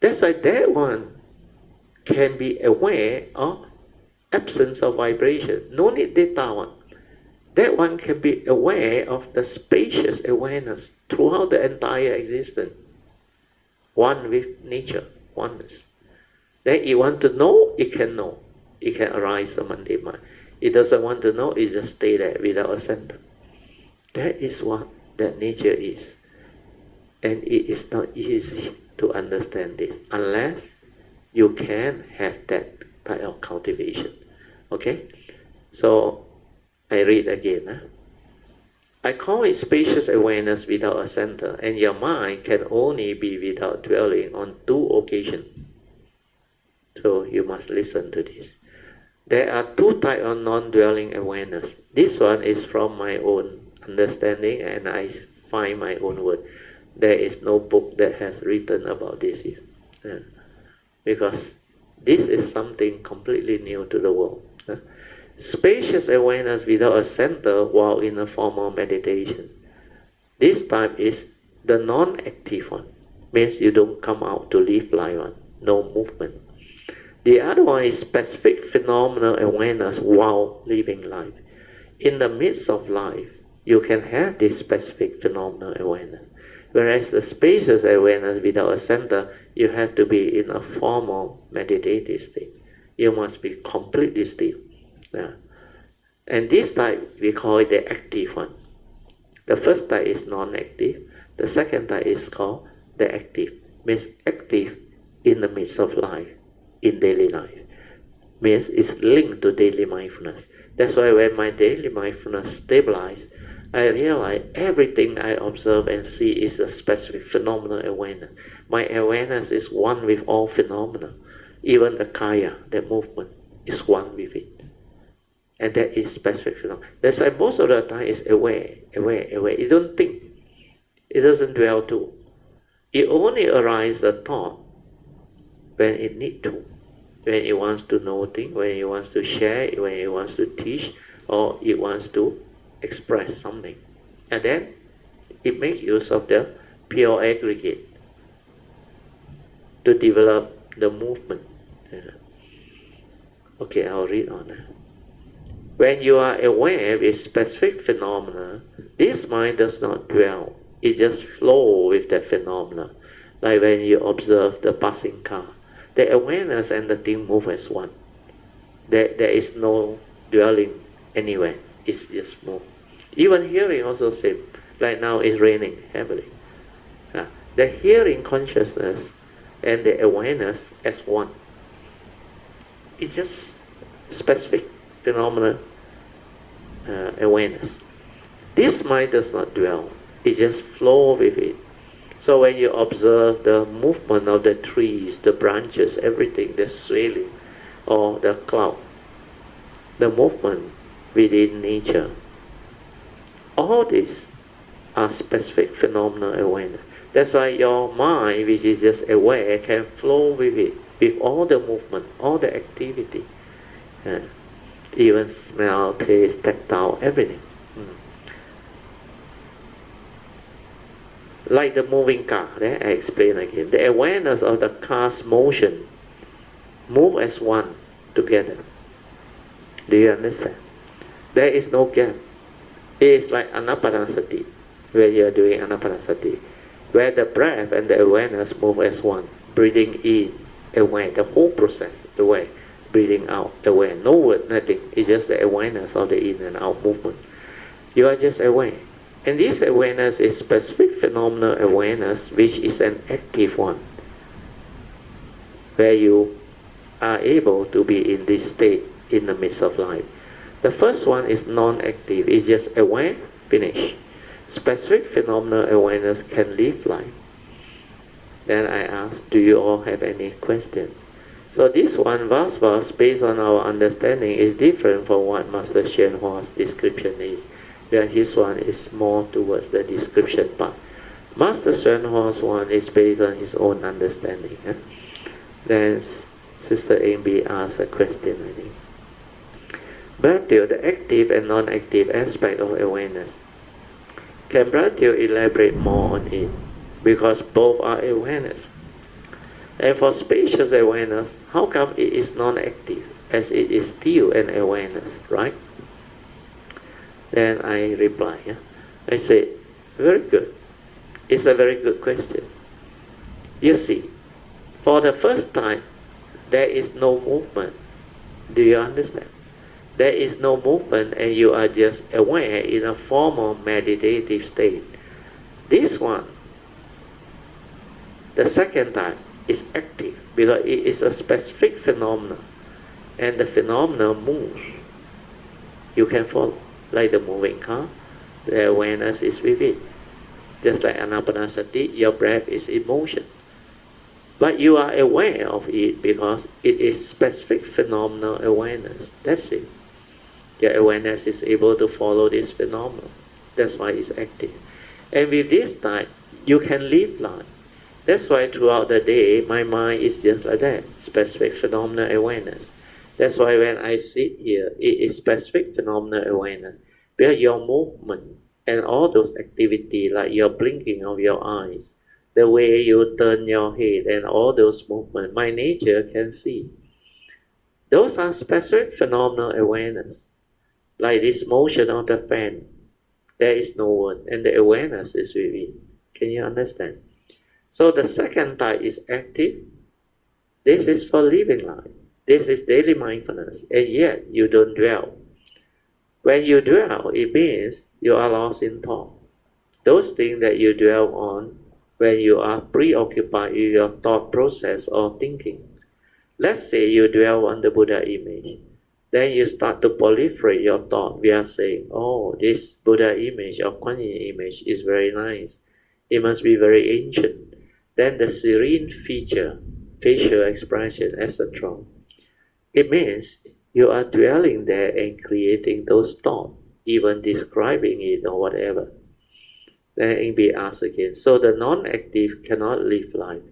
That's why that one can be aware of absence of vibration. No need data one. That one can be aware of the spacious awareness throughout the entire existence. One with nature, oneness. Then it want to know, it can know. It can arise the mundane mind. It doesn't want to know, it just stay there without a center. That is what that nature is. And it is not easy to understand this unless you can have that type of cultivation. Okay? So I read again. I call it spacious awareness without a center, and your mind can only be without dwelling on two occasions. So you must listen to this. There are two types of non-dwelling awareness. This one is from my own understanding, and I find my own word. There is no book that has written about this yet. Because this is something completely new to the world. Spacious awareness without a center while in a formal meditation. This type is the non-active one. Means you don't come out to live life one. No movement. The other one is specific phenomenal awareness while living life. In the midst of life, you can have this specific phenomenal awareness. Whereas the spacious awareness without a center, you have to be in a formal meditative state. You must be completely still. Yeah. And this type, we call it the active one. The first type is non-active. The second type is called the active. Means active in the midst of life, in daily life. Means it's linked to daily mindfulness. That's why when my daily mindfulness stabilizes, I realize everything I observe and see is a specific phenomenal awareness. My awareness is one with all phenomena. Even the kaya, the movement, is one with it. And that is specific phenomenon. That's why most of the time is aware. It don't think. It doesn't dwell to. It only arises the thought when it need to. When it wants to know things, when it wants to share, when it wants to teach, or it wants to express something. And then it makes use of the pure aggregate to develop the movement. Okay, I'll read on. When you are aware with specific phenomena, this mind does not dwell. It just flows with that phenomena. Like when you observe the passing car, the awareness and the thing move as one. There is no dwelling anywhere. It's just move. Even hearing also same. Like now it's raining heavily. The hearing consciousness and the awareness as one. It's just specific phenomena awareness. This mind does not dwell. It just flows with it. So when you observe the movement of the trees, the branches, everything, the swaying, or the cloud, the movement within nature, all these are specific phenomena awareness. That's why your mind, which is just aware, can flow with it, with all the movement, all the activity, even smell, taste, tactile, everything. Like the moving car, I explain again. The awareness of the car's motion move as one together. Do you understand? There is no gap. It is like anapanasati, when you are doing anapanasati, where the breath and the awareness move as one. Breathing in, aware, the whole process, aware. Breathing out, aware. No word, nothing. It's just the awareness of the in and out movement. You are just aware. And this awareness is specific phenomenal awareness, which is an active one, where you are able to be in this state in the midst of life. The first one is non-active, it's just aware, finish. Specific phenomenal awareness can live life. Then I ask, do you all have any question? So this one, verse, based on our understanding, is different from what Master Hsien Hua's description is. Where his one is more towards the description part. Master Hsien Hua's one is based on his own understanding. Then Sister Amy asks a question, I think. Bratio, the active and non-active aspect of awareness. Can Bratio elaborate more on it? Because both are awareness. And for spacious awareness, how come it is non-active? As it is still an awareness, right? Then I reply. I say, very good. It's a very good question. You see, for the first time, there is no movement. Do you understand? There is no movement and you are just aware in a formal meditative state. This one, the second time, is active because it is a specific phenomenon and the phenomenon moves. You can follow. Like the moving car, the awareness is with it. Just like anapanasati, your breath is in motion. But you are aware of it because it is specific phenomenal awareness. That's it. Your awareness is able to follow this phenomenon. That's why it's active. And with this type, you can live life. That's why throughout the day, my mind is just like that, specific phenomenal awareness. That's why when I sit here, it is specific phenomenal awareness. Because your movement and all those activities, like your blinking of your eyes, the way you turn your head and all those movements, my nature can see. Those are specific phenomenal awareness. Like this motion of the fan, there is no one, and the awareness is with it. Can you understand? So the second type is active. This is for living life. This is daily mindfulness, and yet you don't dwell. When you dwell, it means you are lost in thought. Those things that you dwell on when you are preoccupied with your thought process or thinking. Let's say you dwell on the Buddha image. Then you start to proliferate your thought. We are saying, oh, this Buddha image or Kuan Yin image is very nice. It must be very ancient. Then the serene feature, facial expression, etc. It means you are dwelling there and creating those thoughts, even describing it or whatever. Then it be asked again. So the non-active cannot live life.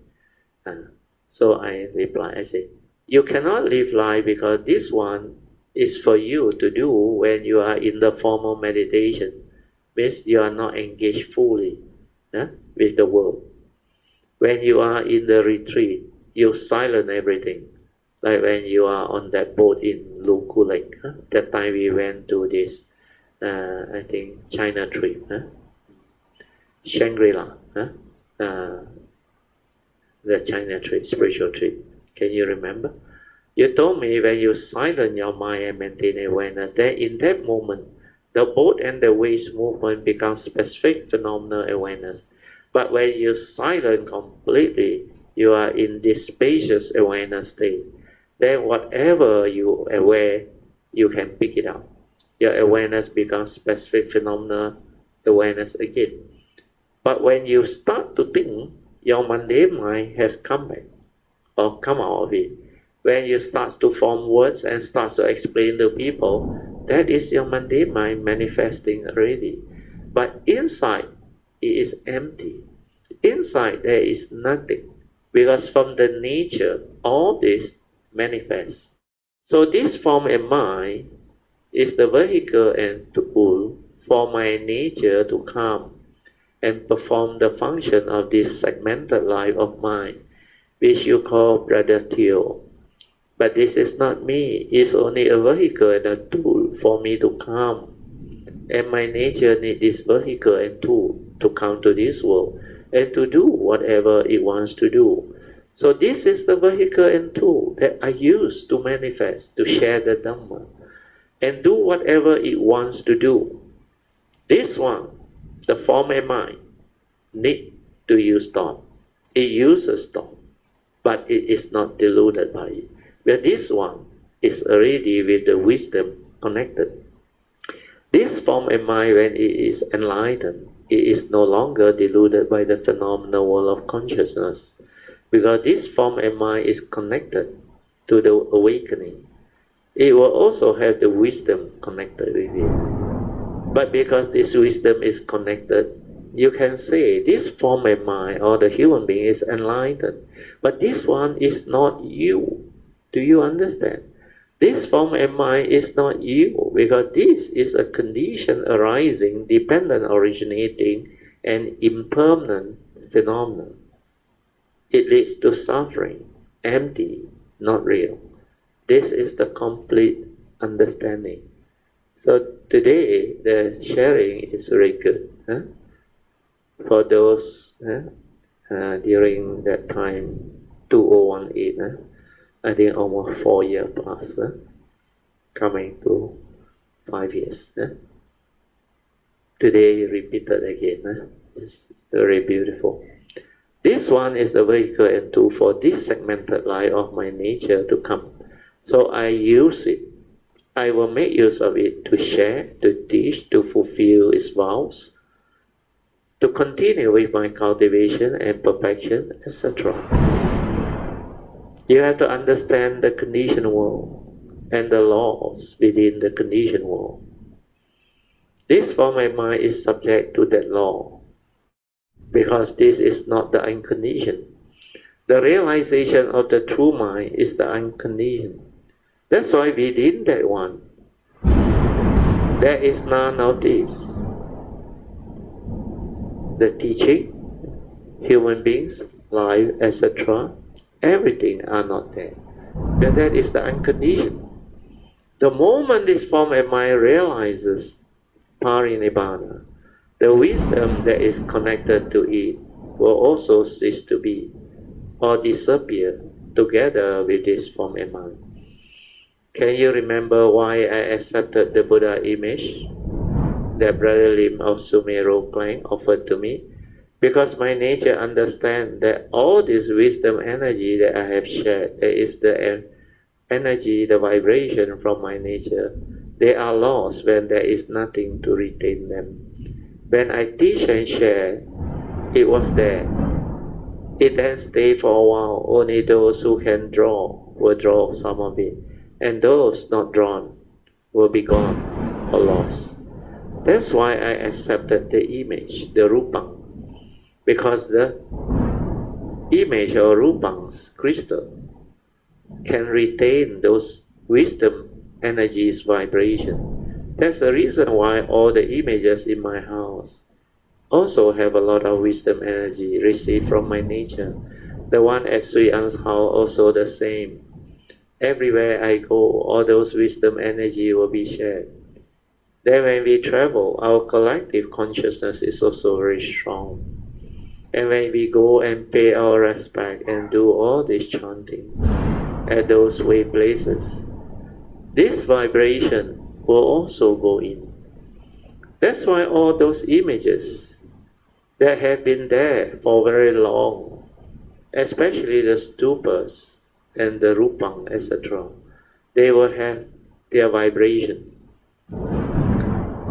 So I reply, I say, you cannot live life because this one is for you to do when you are in the formal meditation. Means you are not engaged fully with the world. When you are in the retreat, you silence everything. Like when you are on that boat in Luku Lake, that time we went to this, I think, China trip, Shangri-La, the China trip, spiritual trip. Can you remember? You told me when you silence your mind and maintain awareness, that in that moment, the boat and the waves movement become specific phenomenal awareness. But when you silence completely, you are in this spacious awareness state. Then whatever you aware, you can pick it up. Your awareness becomes specific phenomena awareness again. But when you start to think, your mundane mind has come back or come out of it. When you start to form words and start to explain to people, that is your mundane mind manifesting already. But inside, it is empty. Inside, there is nothing. Because from the nature, all this manifests. So this form and mind is the vehicle and tool for my nature to come and perform the function of this segmented life of mine, which you call Brother Theo. But this is not me, it's only a vehicle and a tool for me to come. And my nature needs this vehicle and tool to come to this world and to do whatever it wants to do. So this is the vehicle and tool that I use to manifest, to share the Dhamma, and do whatever it wants to do. This one, the form and mind, need to use thought. It uses thought, but it is not deluded by it. But this one is already with the wisdom connected. This form and mind, when it is enlightened, it is no longer deluded by the phenomenal world of consciousness, because this form and mind is connected to the awakening. It will also have the wisdom connected with it. But because this wisdom is connected, you can say this form and mind or the human being is enlightened. But this one is not you. Do you understand? This form and mind is not you, because this is a condition arising, dependent, originating, and impermanent phenomenon. It leads to suffering, empty, not real. This is the complete understanding. So today the sharing is very good. For those during that time, 2018, I think almost 4 years plus, coming to 5 years. Today repeated again. It's very beautiful. This one is the vehicle and tool for this segmented life of my nature to come. So I use it. I will make use of it to share, to teach, to fulfill its vows, to continue with my cultivation and perfection, etc. You have to understand the conditioned world and the laws within the conditioned world. This form of mind is subject to that law, because this is not the unconditioned. The realization of the true mind is the unconditioned. That's why within that one, there is none of this. The teaching, human beings, life, etc., everything are not there. But that is the unconditioned. The moment this form of mind realizes parinibbana, the wisdom that is connected to it will also cease to be or disappear together with this form of mind. Can you remember why I accepted the Buddha image that Brother Lim of Sumeru Klang offered to me? Because my nature understands that all this wisdom energy that I have shared, that is the energy, the vibration from my nature, they are lost when there is nothing to retain them. When I teach and share, it was there. It then stayed for a while. Only those who can draw will draw some of it, and those not drawn will be gone or lost. That's why I accepted the image, the rupang, because the image or rupang's crystal can retain those wisdom energies vibration. That's the reason why all the images in my house also have a lot of wisdom energy received from my nature. The one at Sri An's house also the same. Everywhere I go, all those wisdom energy will be shared. Then when we travel, our collective consciousness is also very strong. And when we go and pay our respect and do all this chanting at those way places, this vibration will also go in. That's why all those images that have been there for very long, especially the stupas and the rupang, etc., they will have their vibration.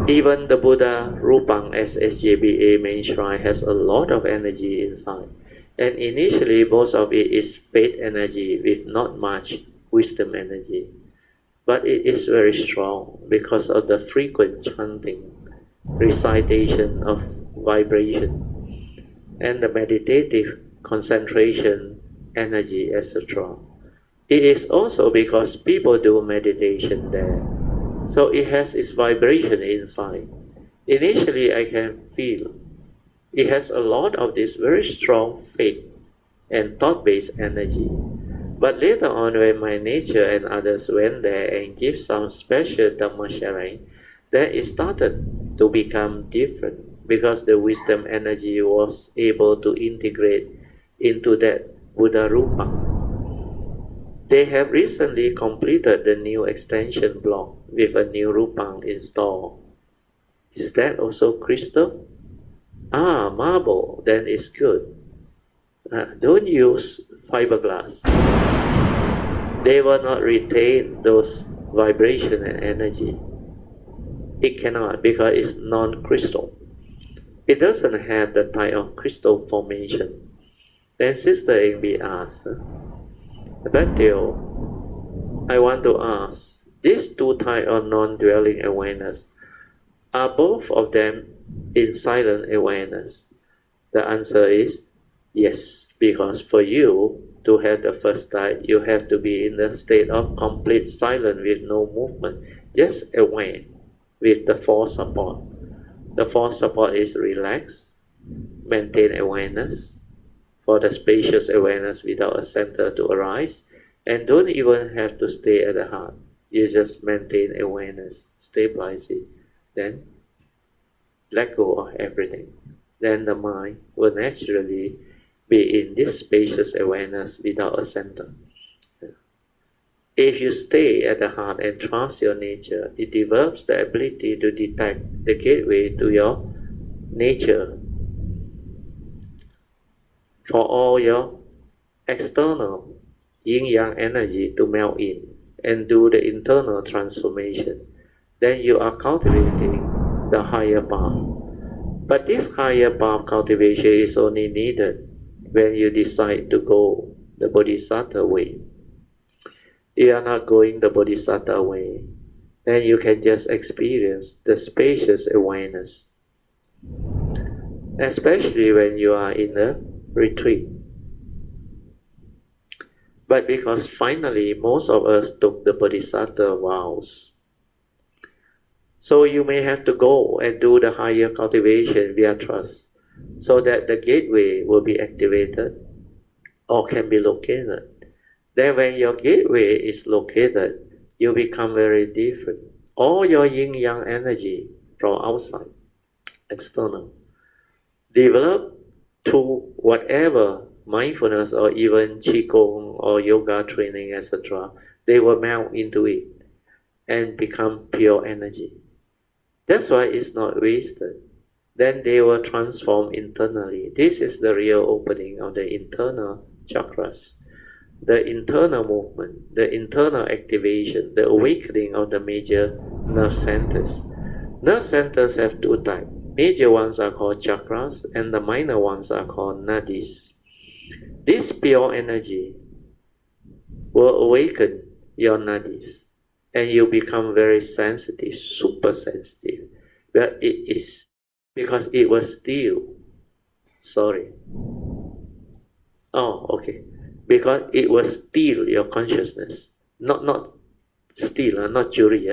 Even the Buddha Rupang as SJBA main shrine has a lot of energy inside. And initially most of it is faith energy with not much wisdom energy. But it is very strong because of the frequent chanting, recitation of vibration, and the meditative concentration energy, etc. It is also because people do meditation there. So it has its vibration inside. Initially, I can feel it has a lot of this very strong faith and thought-based energy. But later on, when my nature and others went there and give some special Dhamma sharing, then it started to become different because the wisdom energy was able to integrate into that Buddha Rupa. They have recently completed the new extension block with a new Rupang installed. Is that also crystal? Ah, marble, then it's good. Don't use fiberglass. They will not retain those vibration and energy. It cannot because it's non-crystal. It doesn't have the type of crystal formation. Then Sister Amy asks, Bethel, I want to ask, these two types of non-dwelling awareness, are both of them in silent awareness? The answer is yes, because for you to have the first type, you have to be in the state of complete silence with no movement, just aware with the four support. The four support is relax, maintain awareness, for the spacious awareness without a center to arise, and don't even have to stay at the heart. You just maintain awareness, stabilize it, then let go of everything. Then the mind will naturally be in this spacious awareness without a center. If you stay at the heart and trust your nature, it develops the ability to detect the gateway to your nature for all your external yin-yang energy to melt in and do the internal transformation. Then you are cultivating the higher path. But this higher path cultivation is only needed when you decide to go the Bodhisattva way. If you are not going the Bodhisattva way, then you can just experience the spacious awareness, especially when you are in a retreat. But because finally most of us took the Bodhisattva vows, so you may have to go and do the higher cultivation via trust, so that the gateway will be activated or can be located. Then when your gateway is located, you become very different. All your yin-yang energy from outside, external, develop to whatever mindfulness or even qigong or yoga training, etc., they will melt into it and become pure energy. That's why it's not wasted. Then they will transform internally. This is the real opening of the internal chakras, the internal movement, the internal activation, the awakening of the major nerve centers. Nerve centers have two types. Major ones are called chakras and the minor ones are called nadis. This pure energy will awaken your nadis and you become very sensitive, super sensitive. But it is because it was still, sorry. Oh, okay. Because it was still your consciousness, not still, not jury,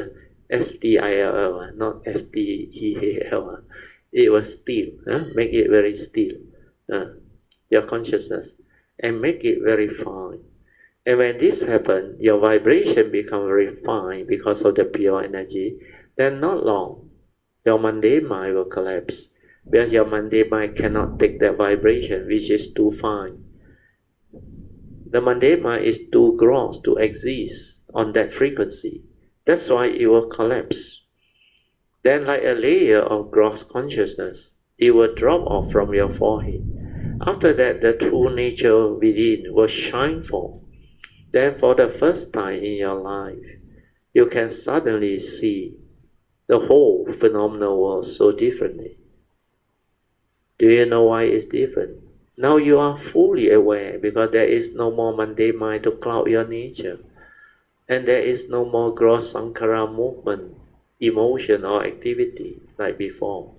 STILL, not STEAL. It was still. Make it very still, your consciousness, and make it very fine. And when this happens, your vibration becomes very fine because of the pure energy. Then not long, your mundane mind will collapse, because your mundane mind cannot take that vibration, which is too fine. The mundane mind is too gross to exist on that frequency. That's why it will collapse. Then, like a layer of gross consciousness, it will drop off from your forehead. After that, the true nature within will shine forth. Then, for the first time in your life, you can suddenly see the whole phenomenal world so differently. Do you know why it's different? Now you are fully aware, because there is no more mundane mind to cloud your nature. And there is no more gross sankhara movement, emotion or activity like before.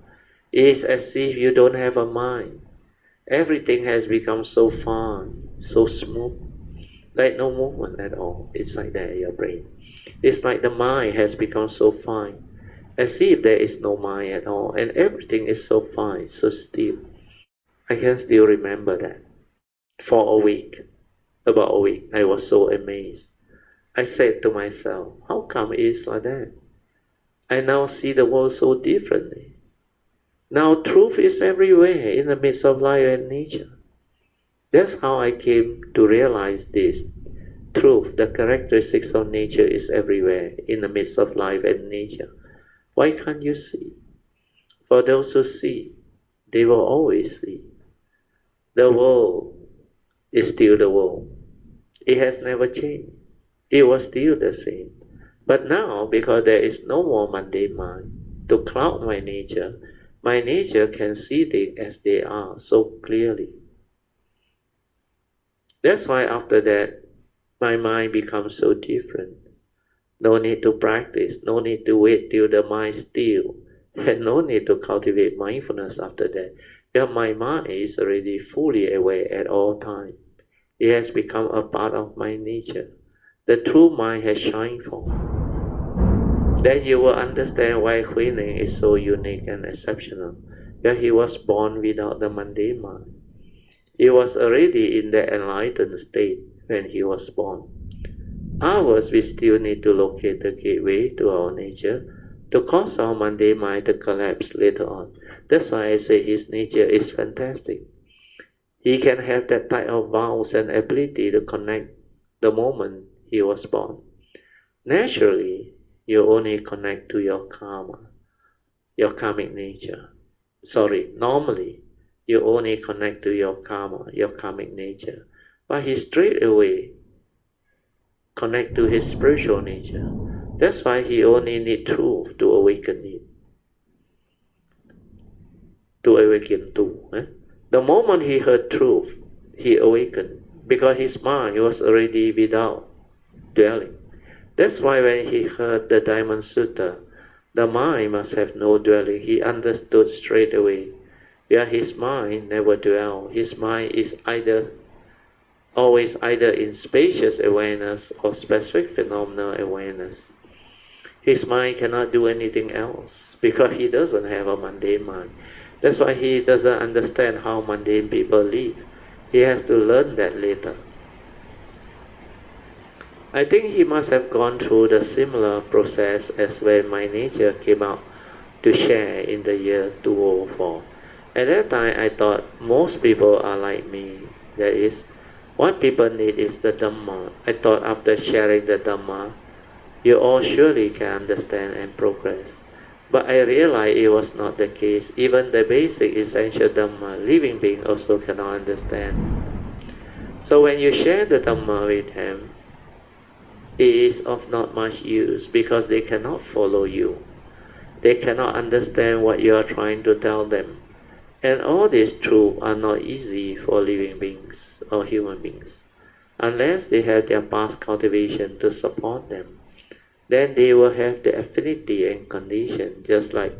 It is as if you don't have a mind. Everything has become so fine, so smooth, like no movement at all. It's like that in your brain. It's like the mind has become so fine, as if there is no mind at all, and everything is so fine, so still. I can still remember that. For a week, about a week, I was so amazed. I said to myself, how come it is like that? I now see the world so differently. Now truth is everywhere in the midst of life and nature. That's how I came to realize this. Truth, the characteristics of nature, is everywhere in the midst of life and nature. Why can't you see? For those who see, they will always see. The world is still the world. It has never changed. It was still the same. But now, because there is no more mundane mind to cloud my nature can see things as they are so clearly. That's why after that, my mind becomes so different. No need to practice, no need to wait till the mind still, and no need to cultivate mindfulness after that. Because my mind is already fully aware at all times. It has become a part of my nature. The true mind has shined forth. Then you will understand why Huining is so unique and exceptional. Because he was born without the mundane mind. He was already in the enlightened state when he was born. Ours, we still need to locate the gateway to our nature to cause our mundane mind to collapse later on. That's why I say his nature is fantastic. He can have that type of vows and ability to connect the moment he was born. Naturally, you only connect to your karma, your karmic nature. Normally, you only connect to your karma, your karmic nature. But he straight away connect to his spiritual nature. That's why he only need truth to awaken it. To awaken too. The moment he heard truth, he awakened, because his mind was already without dwelling. That's why when he heard the Diamond Sutta, the mind must have no dwelling. He understood straight away. Yeah, his mind never dwells. His mind is always either in spacious awareness or specific phenomenal awareness. His mind cannot do anything else because he doesn't have a mundane mind. That's why he doesn't understand how mundane people live. He has to learn that later. I think he must have gone through the similar process as when my nature came out to share in the year 2004. At that time, I thought most people are like me. That is, what people need is the Dhamma. I thought after sharing the Dhamma, you all surely can understand and progress. But I realized it was not the case. Even the basic essential Dhamma, living beings also cannot understand. So when you share the Dhamma with them, it is of not much use because they cannot follow you. They cannot understand what you are trying to tell them. And all these truths are not easy for living beings or human beings, unless they have their past cultivation to support them. Then they will have the affinity and condition, just like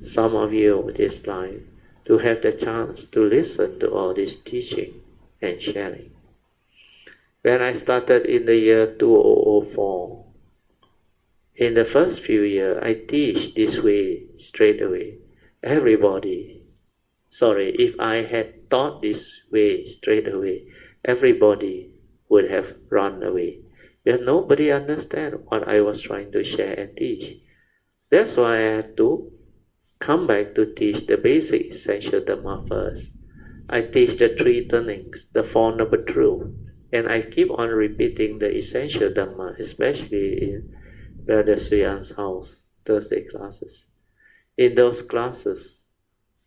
some of you this life, to have the chance to listen to all this teaching and sharing. When I started in the year 2004, in the first few years, I teach this way straight away. If I had taught this way straight away, everybody would have run away. But nobody understand what I was trying to share and teach. That's why I had to come back to teach the basic essential Dhamma first. I teach the three turnings, the Four Noble Truths, and I keep on repeating the essential Dhamma, especially in Brother Suyan's house, Thursday classes. In those classes,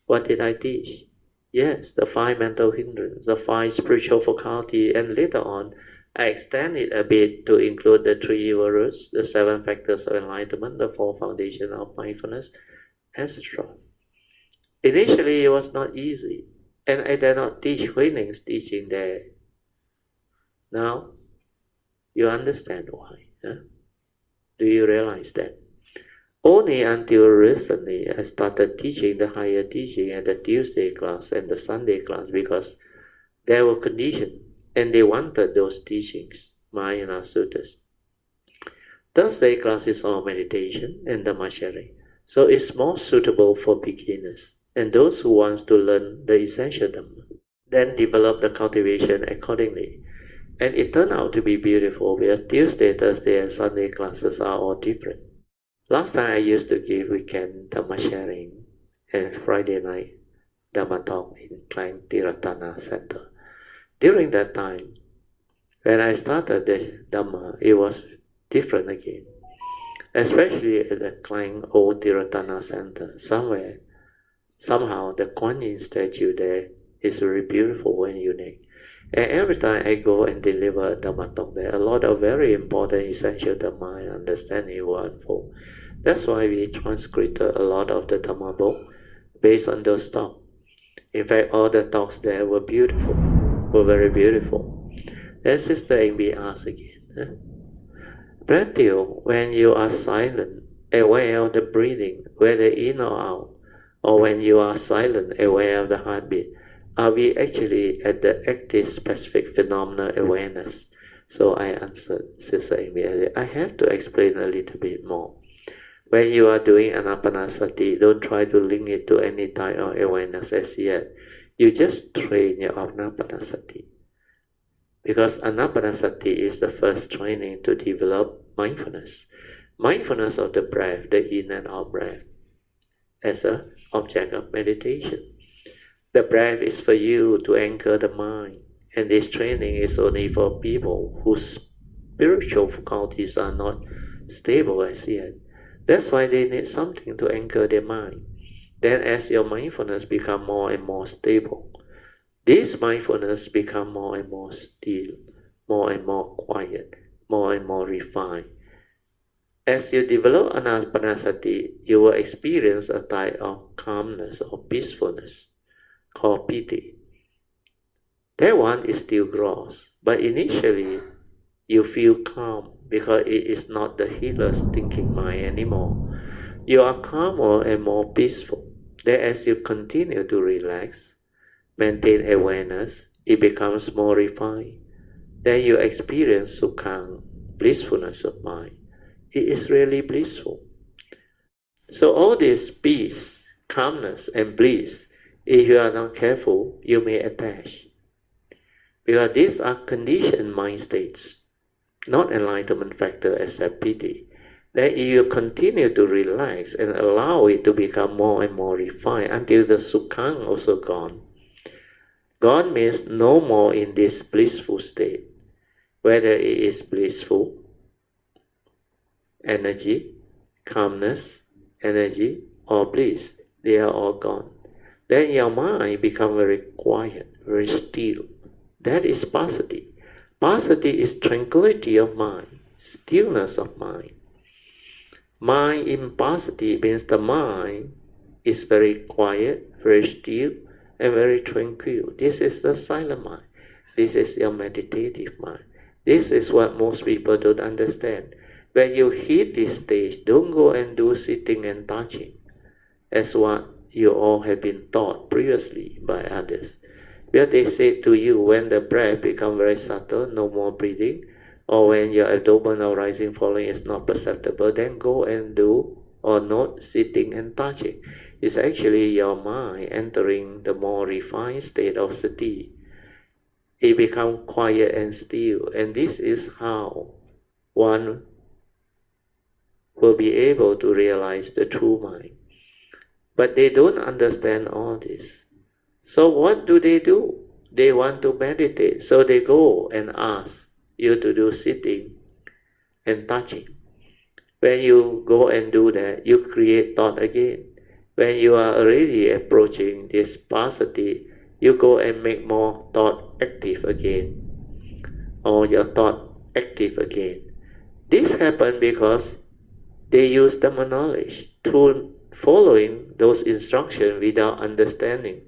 what did I teach? Yes, the 5 mental hindrances, the 5 spiritual faculty, and later on, I extend it a bit to include the 3 evil roots, the 7 factors of enlightenment, the 4 foundations of mindfulness, etc. Initially, it was not easy, and I did not teach Huining's teaching there. Now, you understand why. Huh? Do you realize that? Only until recently I started teaching the higher teaching at the Tuesday class and the Sunday class because they were conditioned and they wanted those teachings, Mahayana Sutras. Thursday class is all meditation and Dhamma Sharing, so it's more suitable for beginners and those who want to learn the essential Dhamma. Then develop the cultivation accordingly. And it turned out to be beautiful where Tuesday, Thursday, and Sunday classes are all different. Last time I used to give weekend Dhamma Sharing and Friday night Dhamma Talk in Klang Tiratana Center. During that time, when I started the Dhamma, it was different again. Especially at the Klang Old Tiratana Center, somehow the Kuan Yin statue there is very beautiful and unique. And every time I go and deliver a Dhamma talk there, a lot of very important essential Dhamma and understanding will unfold. That's why we transcribed a lot of the Dhamma book based on those talks. In fact, all the talks there were beautiful, were very beautiful. Then Sister Amy asked again, Matthew, when you are silent, aware of the breathing, whether in or out, or when you are silent, aware of the heartbeat, are we actually at the active specific phenomena awareness? So I answered Sister Amy, I have to explain a little bit more. When you are doing anapanasati, don't try to link it to any type of awareness as yet. You just train your anapanasati. Because anapanasati is the first training to develop mindfulness. Mindfulness of the breath, the in and out breath, as an object of meditation. The breath is for you to anchor the mind, and this training is only for people whose spiritual faculties are not stable as yet. That's why they need something to anchor their mind. Then as your mindfulness becomes more and more stable, this mindfulness becomes more and more still, more and more quiet, more and more refined. As you develop anapanasati, you will experience a type of calmness or peacefulness called piti. That one is still gross, but initially you feel calm because it is not the heedless thinking mind anymore. You are calmer and more peaceful. Then as you continue to relax, maintain awareness, it becomes more refined. Then you experience sukhang, blissfulness of mind. It is really blissful. So all this peace, calmness, and bliss, if you are not careful, you may attach. Because these are conditioned mind states, not enlightenment factor except piti. Then if you continue to relax and allow it to become more and more refined until the sukhang also gone. Gone means no more in this blissful state. Whether it is blissful, energy, calmness, energy, or bliss, they are all gone. Then your mind becomes very quiet, very still. That is passaddhi. Passaddhi is tranquility of mind, stillness of mind. Mind in passaddhi means the mind is very quiet, very still, and very tranquil. This is the silent mind. This is your meditative mind. This is what most people don't understand. When you hit this stage, don't go and do sitting and touching, as what you all have been taught previously by others. Where they say to you, when the breath becomes very subtle, no more breathing, or when your abdominal rising falling is not perceptible, then go and do or not sitting and touching. It's actually your mind entering the more refined state of sati. it becomes quiet and still. And this is how one will be able to realize the true mind. But they don't understand all this. So what do? They want to meditate. So they go and ask you to do sitting and touching. When you go and do that, you create thought again. When you are already approaching this passaddhi, you go and make more thought active again, or your thought active again. This happens because they use Dhamma knowledge through following those instructions without understanding.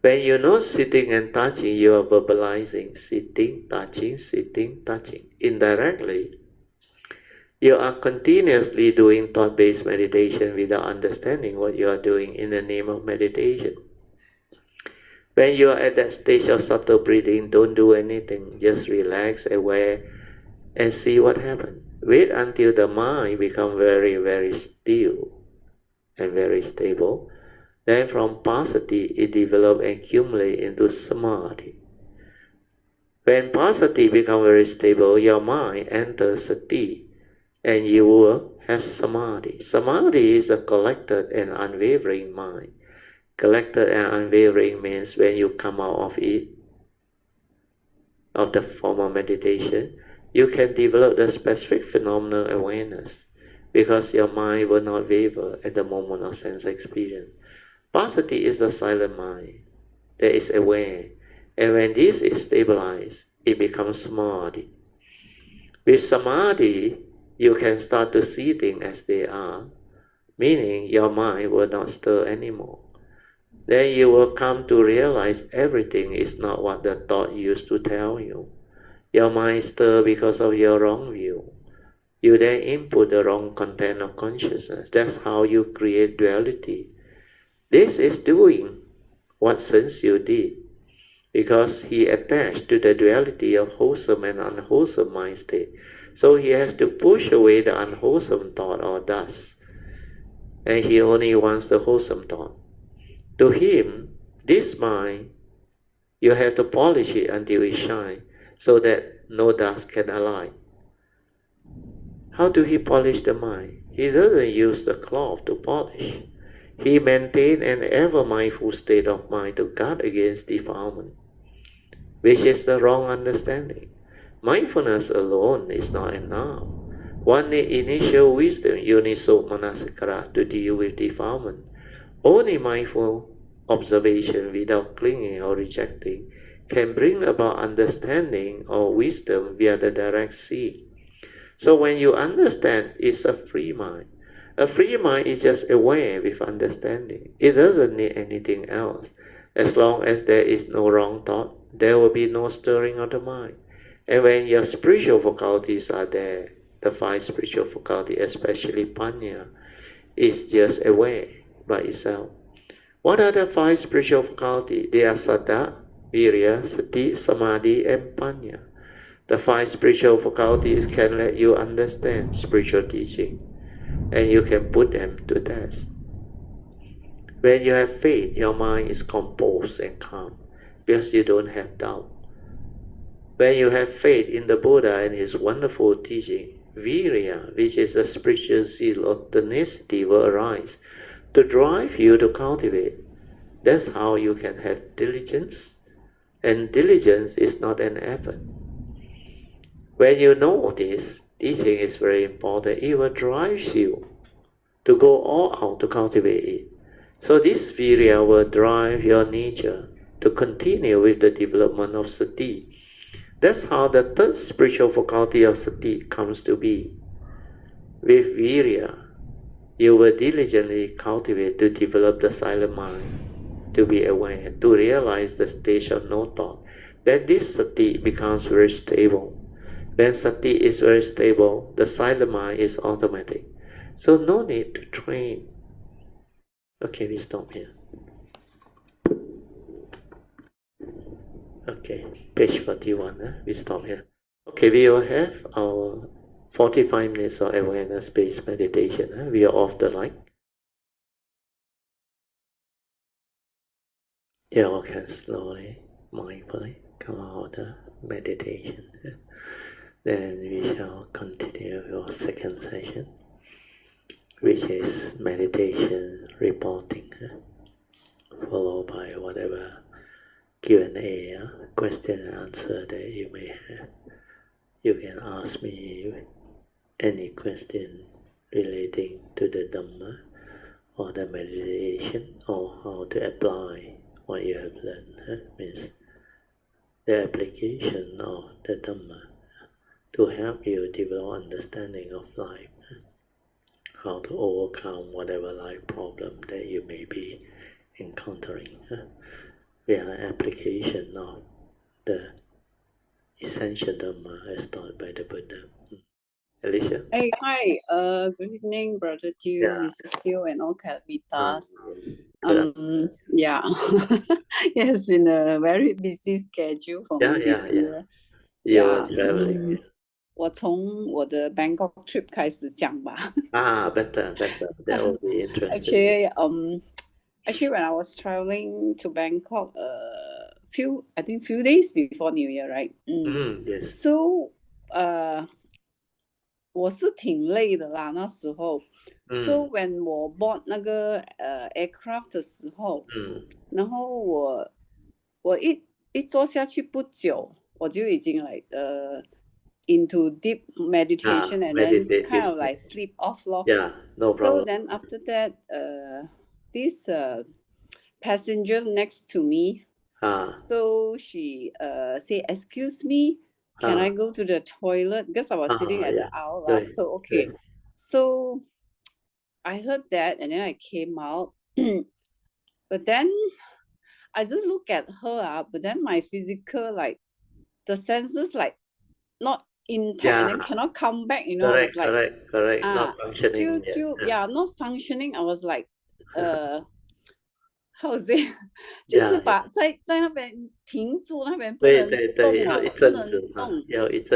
When you know sitting and touching, you are verbalizing sitting, touching. Indirectly, you are continuously doing thought-based meditation without understanding what you are doing in the name of meditation. When you are at that stage of subtle breathing, don't do anything. Just relax, aware, and see what happens. Wait until the mind becomes very, very still and very stable. Then from passaddhi, it develops and accumulates into samadhi. When passaddhi becomes very stable, your mind enters sati, and you will have samadhi. Samadhi is a collected and unwavering mind. Collected and unwavering means when you come out of it, of the formal meditation, you can develop the specific phenomenal awareness because your mind will not waver at the moment of sense experience. Passaddhi is a silent mind that is aware, and when this is stabilized, it becomes samadhi. With samadhi, you can start to see things as they are, meaning your mind will not stir anymore. Then you will come to realize everything is not what the thought used to tell you. Your mind stirs because of your wrong view. You then input the wrong content of consciousness. That's how you create duality. This is doing what Sun Tzu did, because he attached to the duality of wholesome and unwholesome mind state. So he has to push away the unwholesome thought or dust, and he only wants the wholesome thought. To him, this mind, you have to polish it until it shines, so that no dust can alight. How do he polish the mind? He doesn't use the cloth to polish. He maintains an ever mindful state of mind to guard against defilement, which is the wrong understanding. Mindfulness alone is not enough. One needs initial wisdom, yoniso manasikara, to deal with defilement. Only mindful observation without clinging or rejecting can bring about understanding or wisdom via the direct seeing. So when you understand, it's a free mind. A free mind is just aware with understanding. It doesn't need anything else. As long as there is no wrong thought, there will be no stirring of the mind. And when your spiritual faculties are there, the 5 spiritual faculties, especially Panya, is just aware by itself. What are the 5 spiritual faculties? They are Saddha, Virya, Sati, Samadhi, and Panya. The 5 spiritual faculties can let you understand spiritual teaching, and you can put them to test. When you have faith, your mind is composed and calm, because you don't have doubt. When you have faith in the Buddha and his wonderful teaching, Virya, which is a spiritual zeal or tenacity, will arise to drive you to cultivate. That's how you can have diligence, and diligence is not an effort. When you know this, teaching is very important. It will drive you to go all out to cultivate it. So this virya will drive your nature to continue with the development of sati. That's how the 3rd spiritual faculty of sati comes to be. With virya, you will diligently cultivate to develop the silent mind, to be aware, to realize the stage of no thought. Then this sati becomes very stable. When sati is very stable, the silent mind is automatic. So no need to train. Okay, we stop here. Okay, page 41, we stop here. Okay, we will have our 45 minutes of awareness-based meditation. We are off the line. Yeah, okay, slowly, mindfully. come out the meditation. Then we shall continue your second session, which is meditation reporting, followed by whatever Q&A, question and answer that you may have. You can ask me any question relating to the Dhamma or the meditation or how to apply what you have learned. Means the application of the Dhamma to help you develop understanding of life, how to overcome whatever life problem that you may be encountering. We are application of the essential Dhamma as taught by the Buddha. Alicia? Hey, hi. Good evening, Brother Dew, Mrs. Steele, and all Kalmitas. Yeah, it has been a very busy schedule for me this year. You were traveling. 我从我的 Bangkok trip 开始讲吧。Better. That will be interesting. Actually, when I was traveling to Bangkok, few days before New Year, right? Yes. So, 我是挺累的啦，那时候。So when 我 board 那个aircraft 的时候，然后我一坐下去不久，我就已经like into deep meditation and then kind of like sleep off lor. Yeah, no problem. So then after that, this passenger next to me, so she say, "Excuse me, can I go to the toilet?" Because I was sitting at the aisle. So okay. So I heard that and then I came out. But then I just look at her, but then my physical, like the senses, like not intact and then cannot come back, you know. Correct, it's like correct. Not functioning. Not functioning. I was like, how to say? 就是把在那边停住，那边不能动哦，不能动。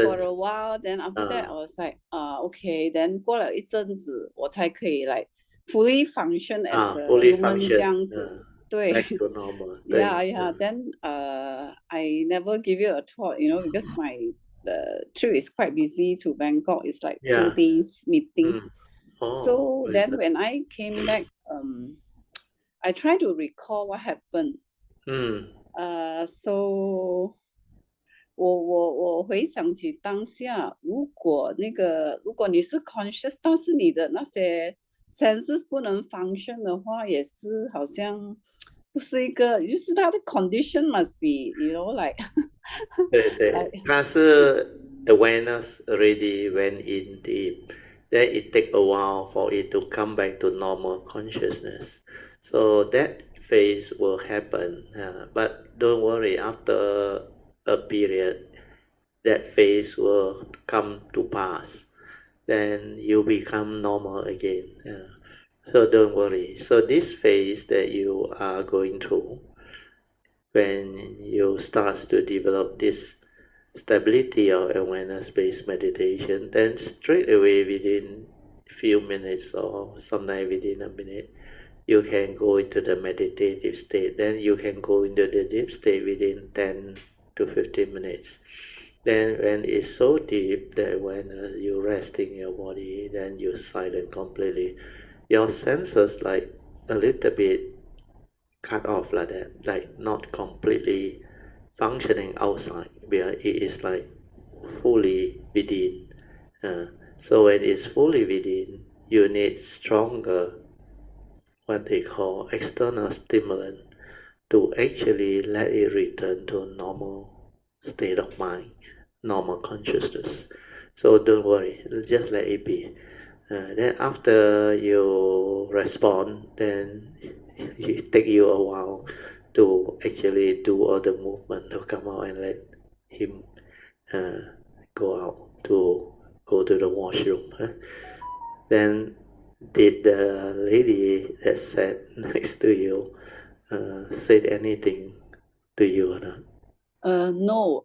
For a while, then after that, I was like, okay. Then 过了一阵子，我才可以 like fully function as a human 这样子。对 Back to normal. Yeah. Then I never give it a thought, you know, because my the trip is quite busy to Bangkok. It's like 2 days meeting. So then when I came back, I try to recall what happened. So 我回想起当下，如果你是 conscious， 但是你的那些 senses 不能 function 的话，也是好像不是一个，就是它的 condition must be, you know, like 对，它是 awareness already went in deep. Then it take a while for it to come back to normal consciousness. So that phase will happen. But don't worry, after a period, that phase will come to pass. Then you become normal again. So don't worry. So this phase that you are going through, when you start to develop this stability of awareness-based meditation, then straight away within few minutes or sometimes within a minute, you can go into the meditative state. Then you can go into the deep state within 10 to 15 minutes. Then when it's so deep, the awareness, you rest in your body, then you silent completely. Your senses like a little bit cut off like that, like not completely functioning outside, where it is like fully within. So when it's fully within, you need stronger, what they call external stimulant, to actually let it return to normal state of mind, normal consciousness. So don't worry, just let it be. Then after you respond, then it take you a while to actually do all the movement to come out and let him go out to go to the washroom. Then did the lady that sat next to you said anything to you or not? No,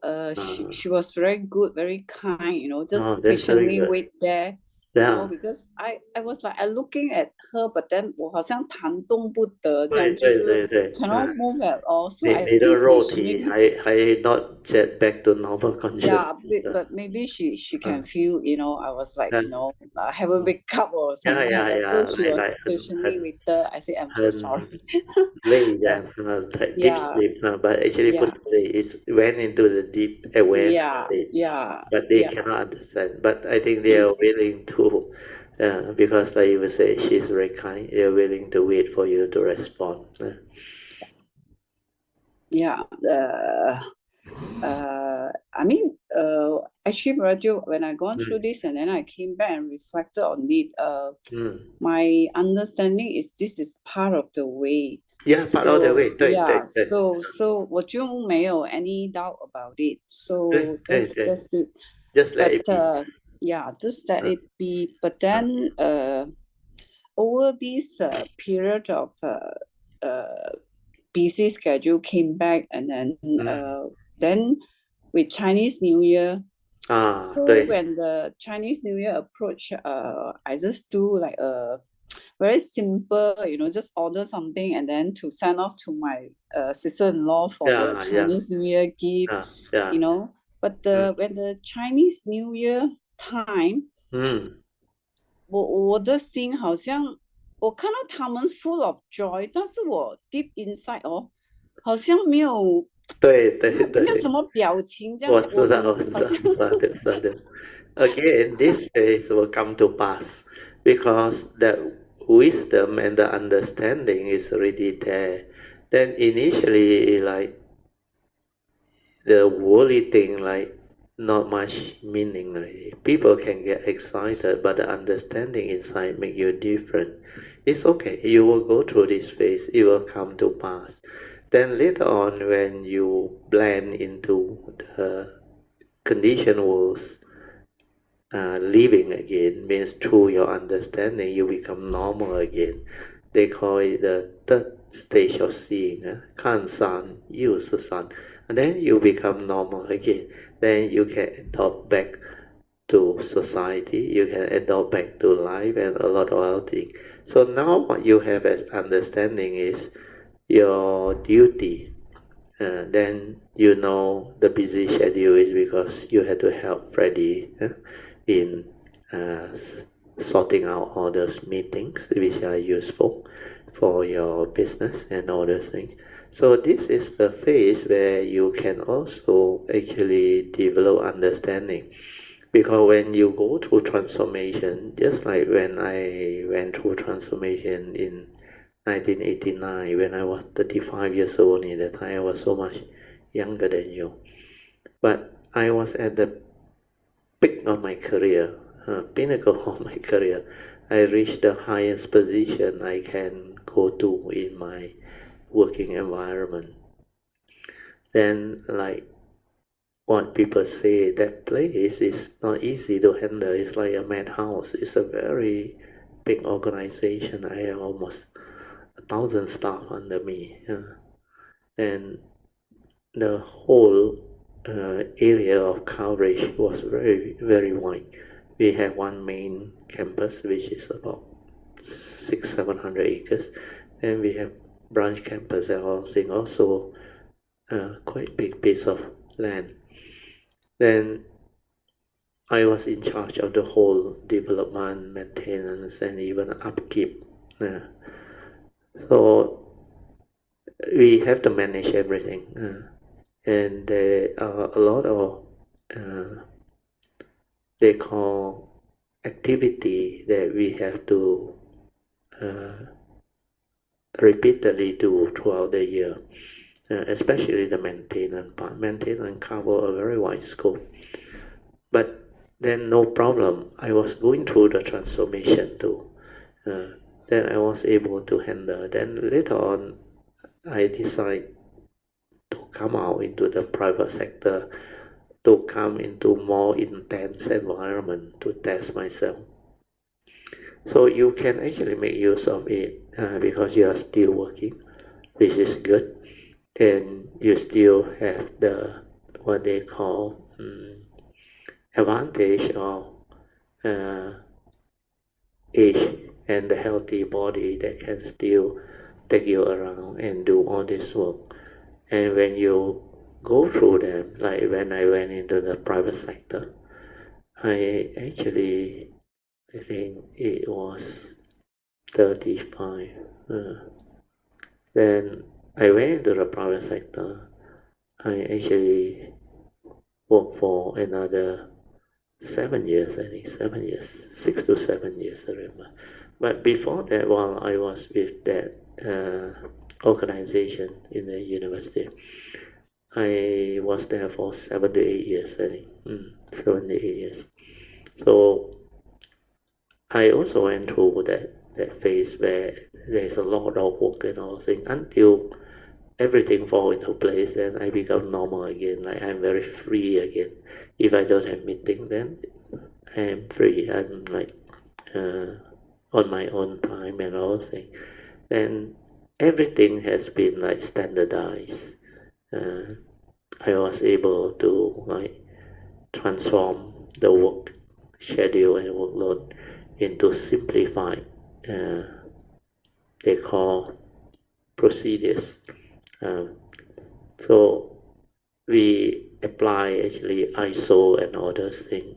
she was very good, very kind, you know, just that's very patiently good. wait there. Yeah. because I was like I looking at her, but then 我好像弹动不得，这样对就是 对， cannot move at all. So 你 I 你的 think 肉 she 体 maybe 还 not get back to normal yeah, consciousness but maybe she can feel, I was like, I haven't wake up or something like that. So she was 来 patiently with her. I said, I'm so 很 sorry. 累这 But 样like deep yeah, sleep but actually 不 yeah, 是累 is went into the deep awareness yeah, state yeah, but they yeah. cannot understand but I think they are willing to because like you would say she's very kind they are willing to wait for you to respond Yeah. I mean, actually, Raju, when I gone through this and then I came back and reflected on it, my understanding is this is part of the way. Yeah, part of the way. 对 Yeah, 对 so 我就没有 any doubt about it. So 对 that's it. just let But it be yeah, just let it be. But then over this period of busy schedule came back and then with Chinese New Year. So 对 when the Chinese New Year approached, I just do like a very simple, just order something and then to send off to my sister-in-law for the Chinese New Year gift, But when the Chinese New Year time, 我的心好像我看到他们 full of joy，但是我 deep inside 好像没有什么表情这样，我知道Again, this phase will come to pass because the wisdom and the understanding is already there. Then initially, like the worldly thing, like not much meaning. Really. People can get excited, but the understanding inside make you different. It's okay. You will go through this phase. It will come to pass. Then later on, when you blend into the conditioned worlds, living again means through your understanding you become normal again. They call it the third stage of seeing. 看山又是山 and then you become normal again. Then you can adopt back to society, you can adopt back to life and a lot of other things. So now what you have as understanding is your duty. Then you know the busy schedule is because you had to help Freddie in sorting out all those meetings which are useful for your business and all those things. So this is the phase where you can also actually develop understanding. Because when you go through transformation, just like when I went through transformation in 1989, when I was 35 years old, at that time I was so much younger than you. But I was at the peak of my career, pinnacle of my career. I reached the highest position I can go to in my working environment. Then, like what people say, that place is not easy to handle. It's like a madhouse. It's a very big organization. I have almost 1,000 staff under me, and the whole area of coverage was very, very wide. We have one main campus, which is about 600-700 acres, and we have branch campus and all things, also quite big piece of land. Then I was in charge of the whole development, maintenance, and even upkeep. So we have to manage everything. And there are a lot of they call activity that we have to repeatedly do throughout the year, especially the maintenance part. Maintenance cover a very wide scope. But then no problem. I was going through the transformation too. Then I was able to handle. Then later on, I decided to come out into the private sector, to come into more intense environment to test myself. So you can actually make use of it because you are still working, which is good, and you still have the what they call advantage of age and the healthy body that can still take you around and do all this work. And when you go through them, like when I went into the private sector, I think it was 35. Then I went into the private sector. I actually worked for another 7 years, I think 7 years, 6 to 7 years, I remember. But before that, while I was with that organization in the university, I was there for 7 to 8 years, I think. 7 to 8 years. So I also went through that phase where there's a lot of work and all things until everything fall into place and I become normal again. Like I'm very free again. If I don't have meeting, then I am free. I'm like on my own time and all things. Then everything has been like standardized. I was able to like transform the work schedule and workload into simplified, they call procedures. So we apply actually ISO and all those things.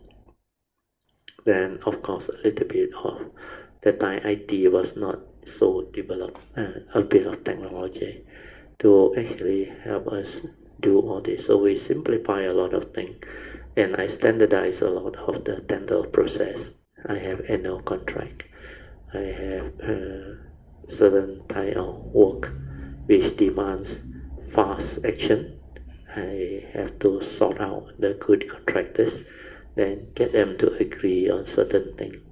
Then of course a little bit of the time IT was not so developed, a bit of technology to actually help us do all this. So we simplify a lot of things and I standardize a lot of the tender process. I have annual contract. I have certain type of work which demands fast action. I have to sort out the good contractors, then get them to agree on certain things.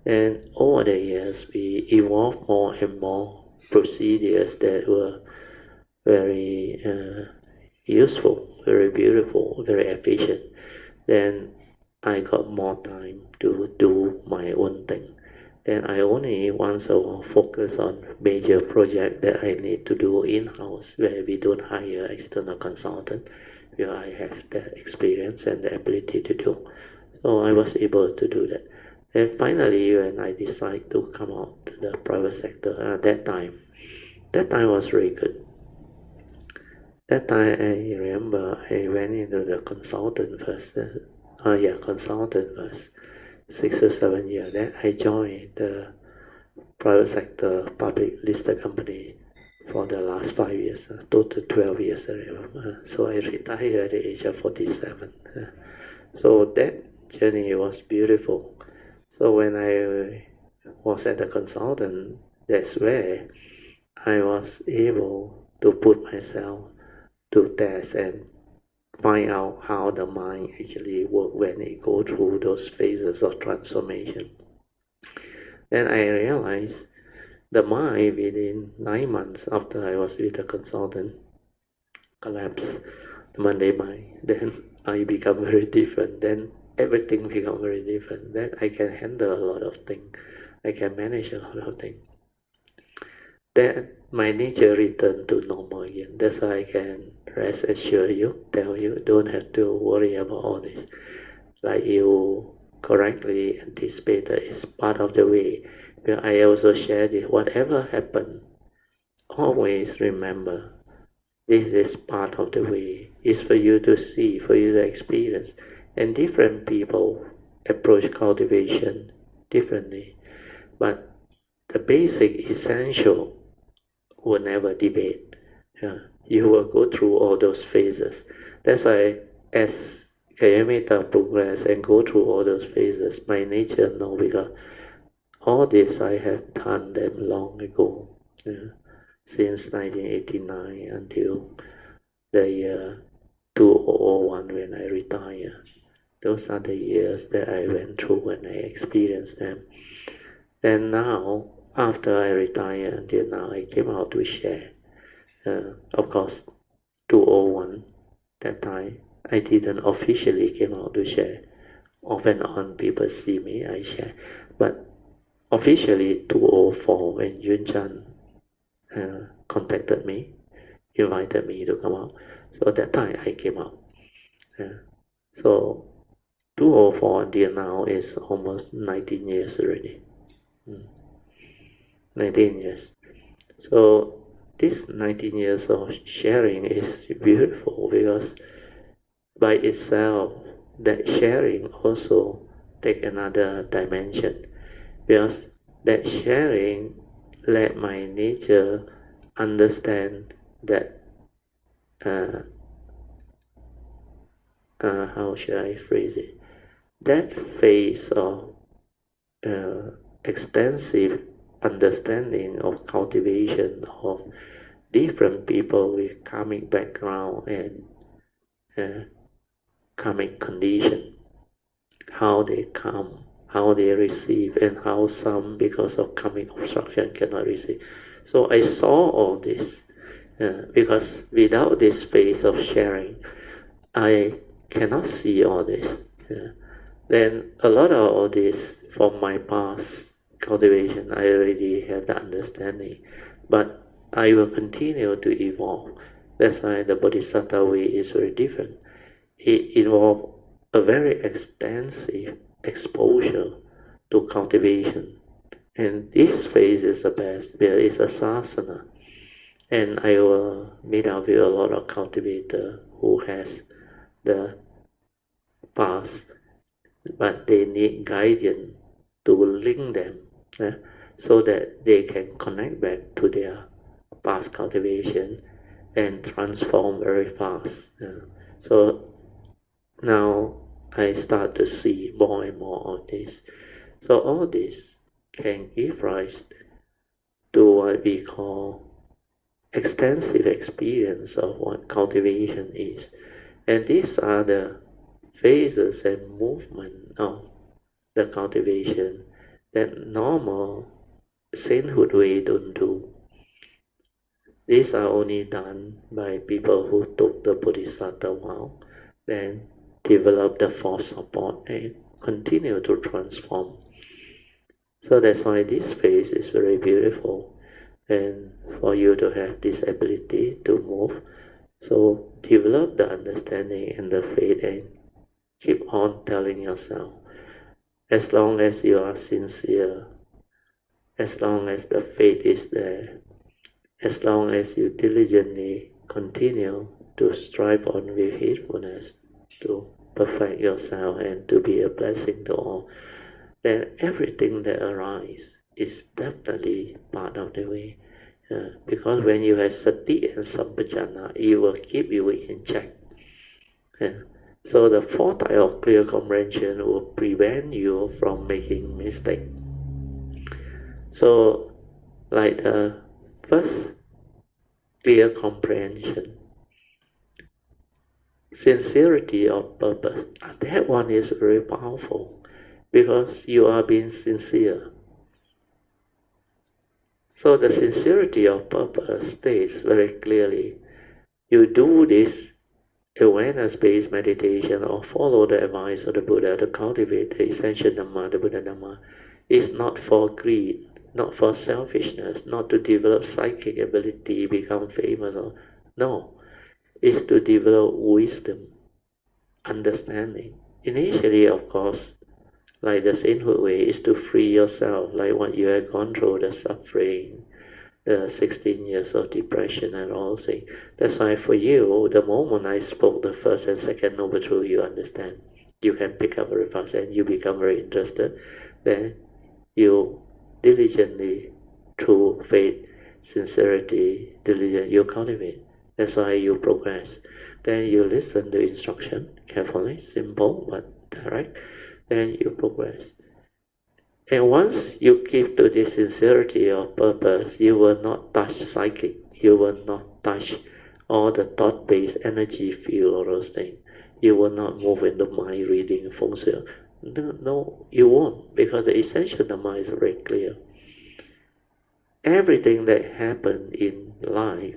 And over the years, we evolved more and more procedures that were very useful, very beautiful, very efficient. Then I got more time to do my own thing. Then I only once a while focus on major project that I need to do in-house where we don't hire external consultant, where I have the experience and the ability to do. So I was able to do that. Then finally, when I decided to come out to the private sector, that time was really good. That time I remember I went into the consultant first. Consultant first. 6 or 7 years. Then I joined the private sector public listed company for the last 5 years, total 12 years I remember. So I retired at the age of 47. So that journey was beautiful. So when I was at the consultant, that's where I was able to put myself to test and find out how the mind actually works when it goes through those phases of transformation. Then I realized the mind within 9 months after I was with the consultant collapsed, the Monday mind. Then I become very different. Then everything become very different. Then I can handle a lot of things. I can manage a lot of things. Then my nature returned to normal again. That's why I can rest assure you, tell you, don't have to worry about all this. Like you correctly anticipated, it's part of the way. Where I also shared it, whatever happened, always remember, this is part of the way. It's for you to see, for you to experience. And different people approach cultivation differently. But the basic essential will never debate. You will go through all those phases. That's why as Kayamita progress and go through all those phases, my nature know because all this I have done them long ago, since 1989 until the year 2001 when I retire. Those are the years that I went through when I experienced them. Then now, after I retire until now, I came out to share. Of course, 2001, that time, I didn't officially came out to share. Off and on, people see me, I share. But officially, 2004, when Yun Chan contacted me, invited me to come out. So that time I came out. So 2004 until now is almost 19 years already. 19 years. So this 19 years of sharing is beautiful because by itself, that sharing also take another dimension, because that sharing let my nature understand that how should I phrase it? That phase of extensive understanding of cultivation of different people with karmic background and karmic condition, how they come, how they receive, and how some, because of karmic obstruction, cannot receive. So I saw all this because without this phase of sharing, I cannot see all this. Then a lot of all this from my past cultivation, I already have the understanding, but I will continue to evolve. That's why the Bodhisattva way is very different. It involves a very extensive exposure to cultivation. And this phase is the best, where it's a sasana. And I will meet up with a lot of cultivator who has the past, but they need guidance to link them so that they can connect back to their past cultivation and transform very fast. So now I start to see more and more of this. So all this can give rise to what we call extensive experience of what cultivation is. And these are the phases and movement of the cultivation that normal sainthood way don't do. These are only done by people who took the Bodhisattva vow, then develop the force support and continue to transform. So that's why this phase is very beautiful, and for you to have this ability to move. So develop the understanding and the faith and keep on telling yourself, as long as you are sincere, as long as the faith is there, as long as you diligently continue to strive on with heedfulness to perfect yourself and to be a blessing to all, then everything that arises is definitely part of the way. Because when you have sati and sampajana, it will keep you in check. So the fourth type of clear comprehension will prevent you from making mistake. So like the first clear comprehension, sincerity of purpose, that one is very powerful because you are being sincere. So the sincerity of purpose states very clearly, you do this awareness-based meditation or follow the advice of the Buddha to cultivate the essential Dhamma, the Buddha Dhamma, is not for greed, not for selfishness, not to develop psychic ability, become famous. No, it's to develop wisdom, understanding. Initially, of course, like the sainthood way, is to free yourself, like what you have gone through, the suffering, the 16 years of depression and all things. That's why for you, the moment I spoke the first and second Noble Truth, you understand. You can pick up very fast and you become very interested. Then you diligently, through faith, sincerity, diligence, you cultivate. That's why you progress. Then you listen to instruction carefully, simple but direct. Then you progress. And once you keep to this sincerity of purpose, you will not touch psychic. You will not touch all the thought-based energy field or those things. You will not move into mind reading, feng shui. No, you won't, because the essential Dhamma is very clear. Everything that happened in life,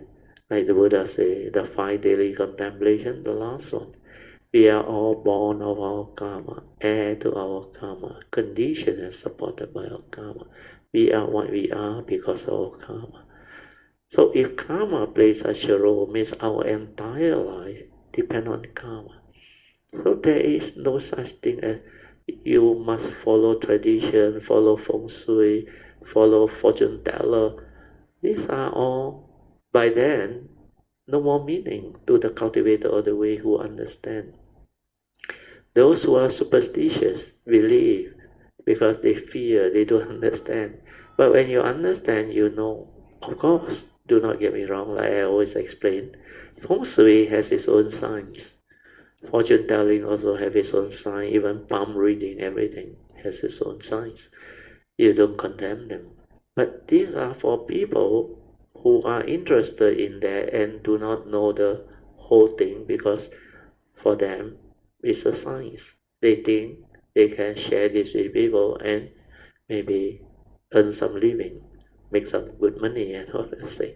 like the Buddha say, the 5 daily contemplation, the last one, we are all born of our karma, heir to our karma, conditioned and supported by our karma. We are what we are because of our karma. So if karma plays such a role, means our entire life depends on karma. So there is no such thing as you must follow tradition, follow feng shui, follow fortune teller. These are all, by then, no more meaning to the cultivator or the way who understand. Those who are superstitious believe because they fear, they don't understand. But when you understand, you know. Of course, do not get me wrong, like I always explain, feng shui has its own science. Fortune telling also have its own science. Even palm reading, everything has its own science. You don't condemn them. But these are for people who are interested in that and do not know the whole thing, because for them it's a science. They think they can share this with people and maybe earn some living, make some good money and all that thing.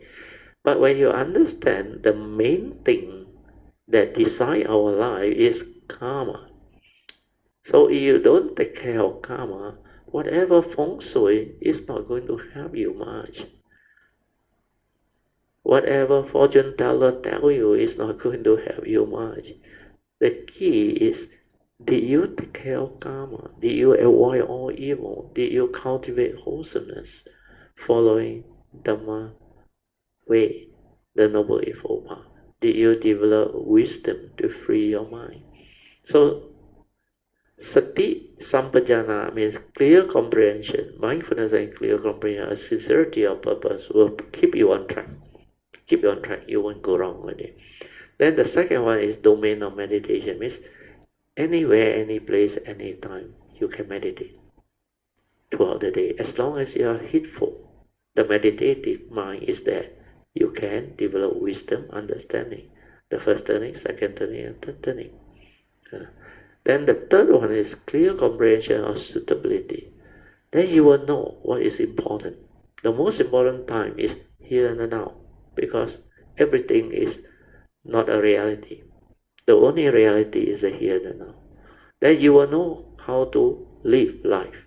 But when you understand the main thing that decide our life is karma. So if you don't take care of karma, whatever feng shui is not going to help you much. Whatever fortune teller tell you is not going to help you much. The key is, did you take care of karma? Did you avoid all evil? Did you cultivate wholesomeness, following Dhamma way, the Noble Eightfold Path? Did you develop wisdom to free your mind? So Sati Sampajana means clear comprehension. Mindfulness and clear comprehension, a sincerity of purpose will keep you on track. Keep you on track, you won't go wrong with it. Then the second one is domain of meditation, means anywhere, any place, anytime, you can meditate throughout the day. As long as you are heedful, the meditative mind is there. You can develop wisdom, understanding. The first turning, second turning, and third turning. Then the third one is clear comprehension of suitability. Then you will know what is important. The most important time is here and now, because everything is not a reality. The only reality is the here and now. Then you will know how to live life.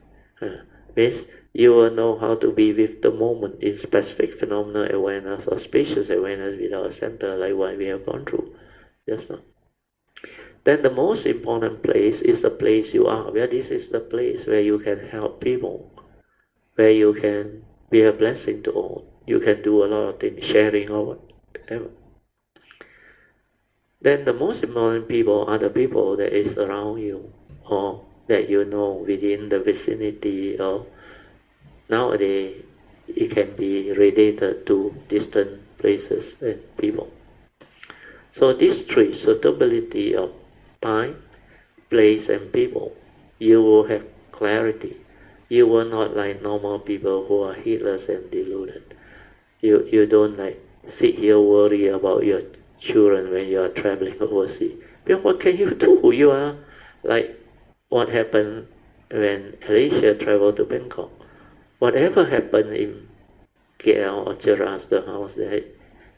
Means you will know how to be with the moment in specific phenomenal awareness or spacious awareness without a center, like what we have gone through just now. Then the most important place is the place you are, where this is the place where you can help people, where you can be a blessing to all. You can do a lot of things, sharing or whatever. Then the most important people are the people that is around you, or that you know within the vicinity, or nowadays it can be related to distant places and people. So these three, suitability of time, place and people, you will have clarity. You will not like normal people who are heedless and deluded. You don't like sit here worry about your children when you are traveling overseas. Because what can you do? You are like what happened when Alicia traveled to Bangkok. Whatever happened in KL or Cheras, the house there,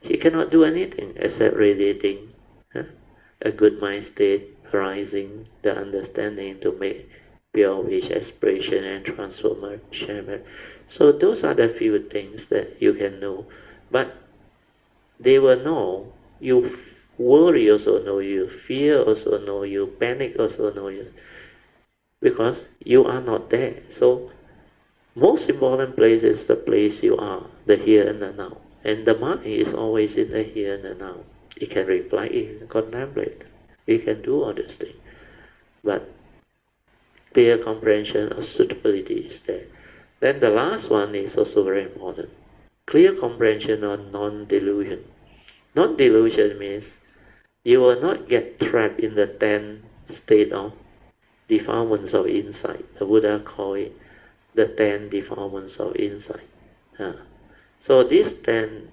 she cannot do anything except radiating a good mind state, arising the understanding to make pure wish, aspiration, and transformation. So those are the few things that you can know. But they will know. You worry also know, you fear also know, you panic also know, you, because you are not there. So most important place is the place you are, the here and the now. And the mind is always in the here and the now. It can reflect, it can contemplate, it can do all these things. But clear comprehension of suitability is there. Then the last one is also very important. Clear comprehension on non-delusion. Non-delusion means you will not get trapped in the 10 state of defilements of insight. The Buddha called it the 10 defilements of insight. So these 10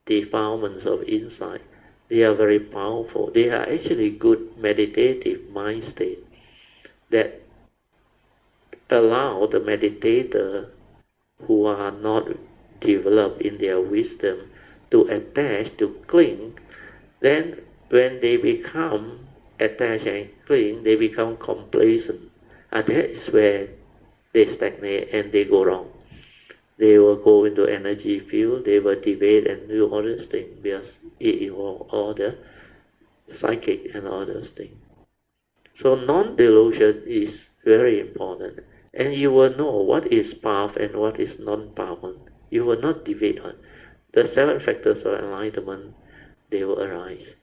defilements of insight, they are very powerful. They are actually good meditative mind state that allow the meditator who are not developed in their wisdom to attach, to cling. Then when they become attached and cling, they become complacent. And that is where they stagnate and they go wrong. They will go into energy field, they will debate and do all these things because it involves all the psychic and all those things. So non-delusion is very important. And you will know what is path and what is non-path. You will not deviate on. The 7 factors of enlightenment, they will arise.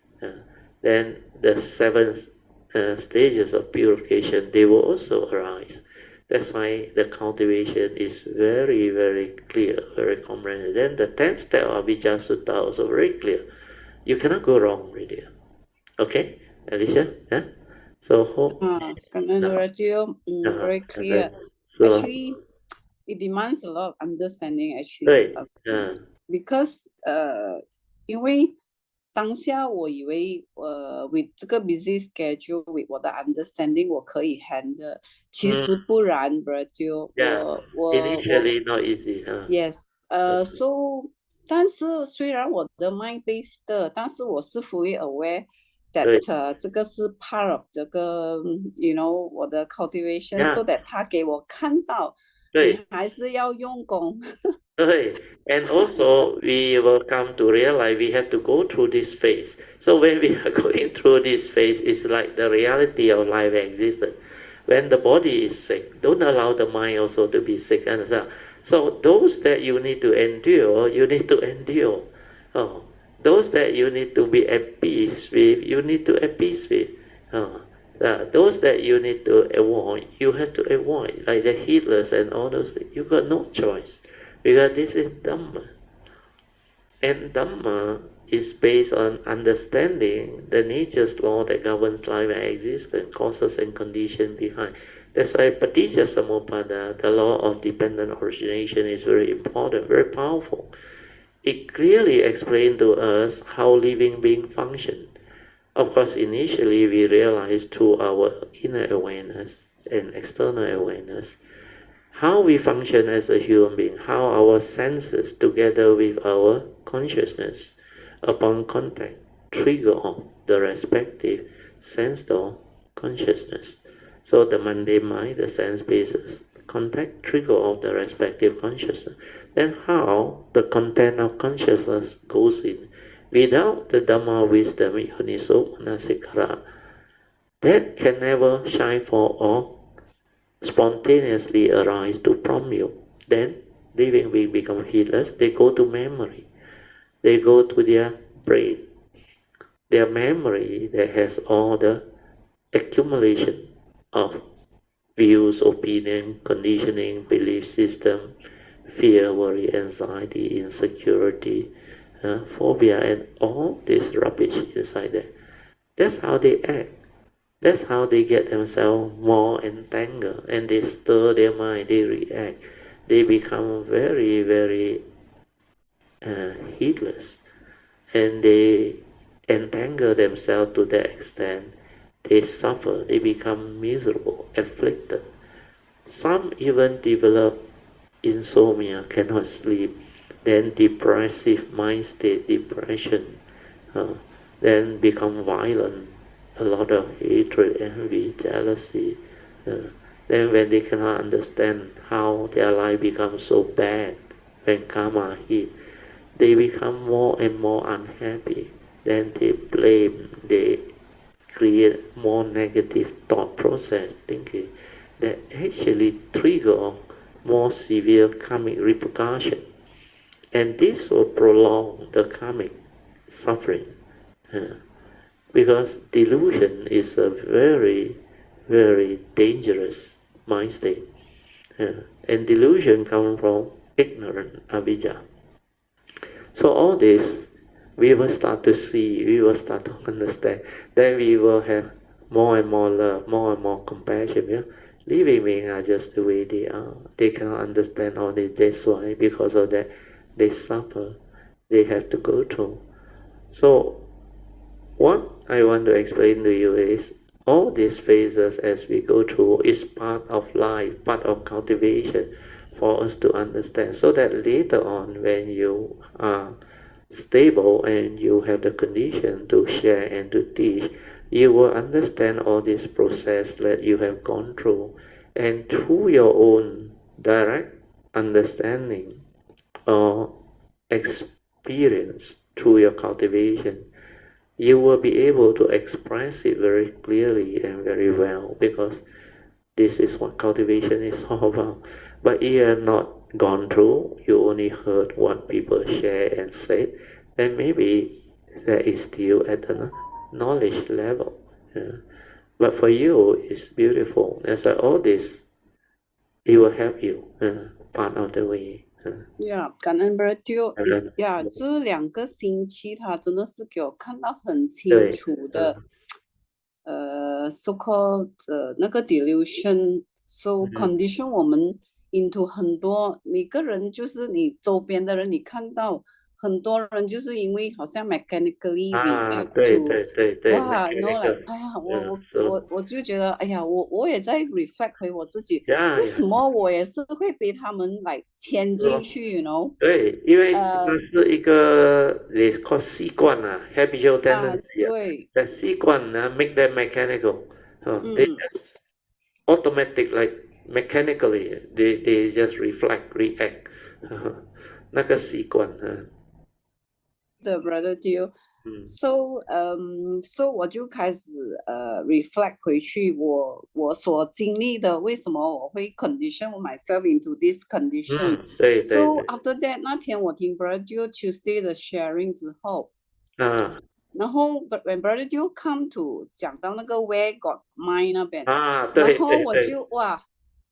Then the 7 stages of purification, they will also arise. That's why the cultivation is very, very clear, very comprehensive. Then the 10th step of Vijaya Sutta also very clear. You cannot go wrong really. Okay, Alicia? Yeah? So hope very clear. so, Actually, it demands a lot of understanding actually. Right. Because 因为当下我以为with 这个 busy schedule with 我的 understanding 我可以 handle，其实不然 bro， Initially not easy. Yes, so 但是虽然我的 mind based 的，但是我是 fully aware that 这个是 part of 这个 you know 我的 cultivation， so that 他给我看到，你还是要用功。And also we will come to realize we have to go through this phase. So when we are going through this phase, it's like the reality of life existence. When the body is sick, don't allow the mind also to be sick. So those that you need to endure, you need to endure. Those that you need to be at peace with, you need to at peace with. Those that you need to avoid, you have to avoid, like the heedless and all those things. You got no choice. Because this is Dhamma. And Dhamma is based on understanding the nature's law that governs life and existence, causes and conditions behind. That's why Paticca Samuppada, the law of dependent origination, is very important, very powerful. It clearly explains to us how living beings function. Of course, initially we realize through our inner awareness and external awareness how we function as a human being, how our senses together with our consciousness upon contact trigger off the respective sense door consciousness. So the mundane mind, the sense basis, contact trigger off the respective consciousness. Then how the content of consciousness goes in. Without the Dhamma wisdom, Yoniso Manasikara, that can never shine forth or spontaneously arise to prompt you. Then living beings become heedless. They go to memory. They go to their brain. Their memory that has all the accumulation of views, opinion, conditioning, belief system, fear, worry, anxiety, insecurity, phobia, and all this rubbish inside there. That's how they act. That's how they get themselves more entangled, and they stir their mind, they react. They become very, very heedless, and they entangle themselves to that extent. They suffer, they become miserable, afflicted. Some even develop insomnia, cannot sleep, then depressive mind state, depression, then become violent, a lot of hatred, envy, jealousy. Then when they cannot understand how their life becomes so bad, when karma hit, they become more and more unhappy. Then they blame, they create more negative thought process, thinking that actually trigger more severe karmic repercussion. And this will prolong the karmic suffering. Because delusion is a very, very dangerous mind state. And delusion comes from ignorant avijja. So all this, we will start to see, we will start to understand. Then we will have more and more love, more and more compassion. Yeah? Living beings are just the way they are. They cannot understand all this. That's why, because of that, they suffer. They have to go through. So what I want to explain to you is all these phases as we go through is part of life, part of cultivation for us to understand, so that later on when you are stable and you have the condition to share and to teach, you will understand all this process that you have gone through, and through your own direct understanding or experience through your cultivation, you will be able to express it very clearly and very well, because this is what cultivation is all about. But if you have not gone through, you only heard what people share and said, then maybe that is still at the knowledge level. Yeah. But for you, it's beautiful. That's why all this, it will help you part of the way. Yeah, 感恩 Brother is yeah，这2个星期他真的是给我看到很清楚的，so called 那个 delusion， so condition 我们 into 很多每个人就是你周边的人，你看到很多人就是因为好像 mechanically react to，哇，no like，哎呀，我就觉得，哎呀，我也在 reflect 回我自己，为什么我也是会被他们来牵进去 ，you know？对，因为这是一个也 called 习惯啊 habitual tendency 对，的习惯呢 make them mechanical， they just automatic like mechanically they just react， 那个习惯的 brother deal。So so 我就开始reflect 回去我所经历的，为什么我会 condition myself into this condition？对。 So after that 那天我听 brother deal Tuesday 的 sharing 之后，然后 when brother deal come to 讲到那个 where got mind 那边，然后我就哇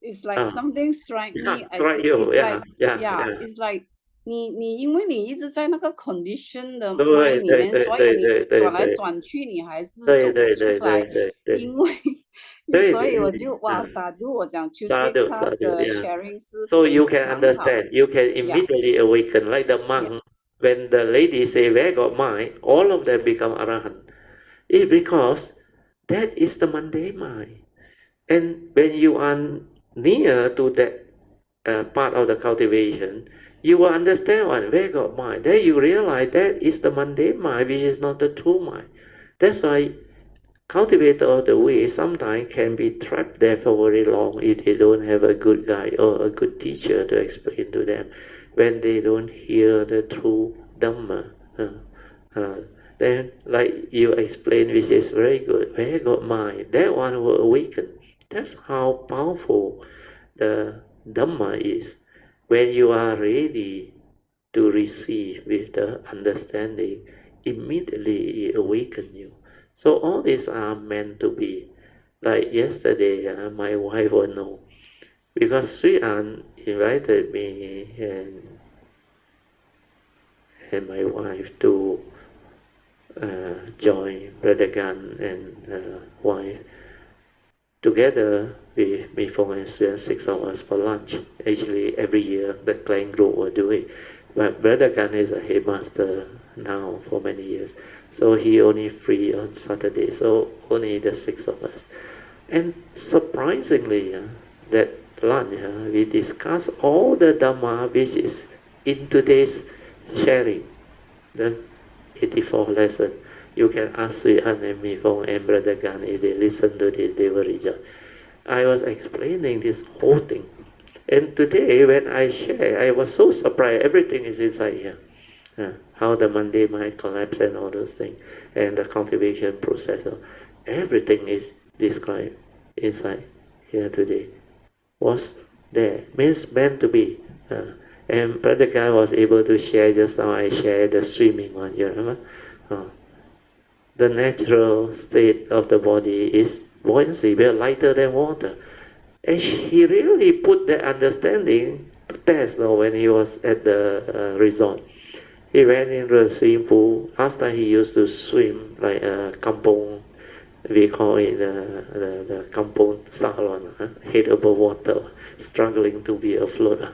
，it's like something strike me as it's like yeah it's like。你因为你一直在那个 condition 的 mind 里面，所以你转来转去，你还是走不出来。因为所以我就哇，sadhu 我讲 Tuesday class 的 sharing 是 so you can understand, you can immediately awaken like the monk. When the lady say where got mind, all of them become arahant. It's because that is the mundane mind, and when you are near to that part of the cultivation, you will understand what where got mind. Then you realize that is the mundane mind, which is not the true mind. That's why cultivator of the way sometimes can be trapped there for very long if they don't have a good guide or a good teacher to explain to them, when they don't hear the true Dhamma. Then like you explain, which is very good, where got mind, that one will awaken. That's how powerful the Dhamma is. When you are ready to receive with the understanding, immediately it awakens you. So all these are meant to be. Like yesterday, my wife will know, because Sri An invited me and my wife to join Brother Gan and wife together with me for and 6 hours for lunch. Actually, every year the clan group will do it. But Brother Gan is a headmaster now for many years, so he only free on Saturday, so only the 6 of us. And surprisingly, that lunch, we discuss all the Dhamma which is in today's sharing, the 84th lesson. You can ask Sri An and me and Brother Gan, if they listen to this, they will rejoice. I was explaining this whole thing. And today, when I share, I was so surprised. Everything is inside here. How the mundane mind collapse and all those things. And the cultivation process. Everything is described inside here today. Was there. Means meant to be. And Brother Guy was able to share just now. I shared the swimming one. You remember? The natural state of the body is buoyancy. We are lighter than water. And he really put that understanding to test when he was at the resort. He went into the swimming pool. Last time he used to swim like a kampong. We call it the kampong salon, head above water, struggling to be afloat.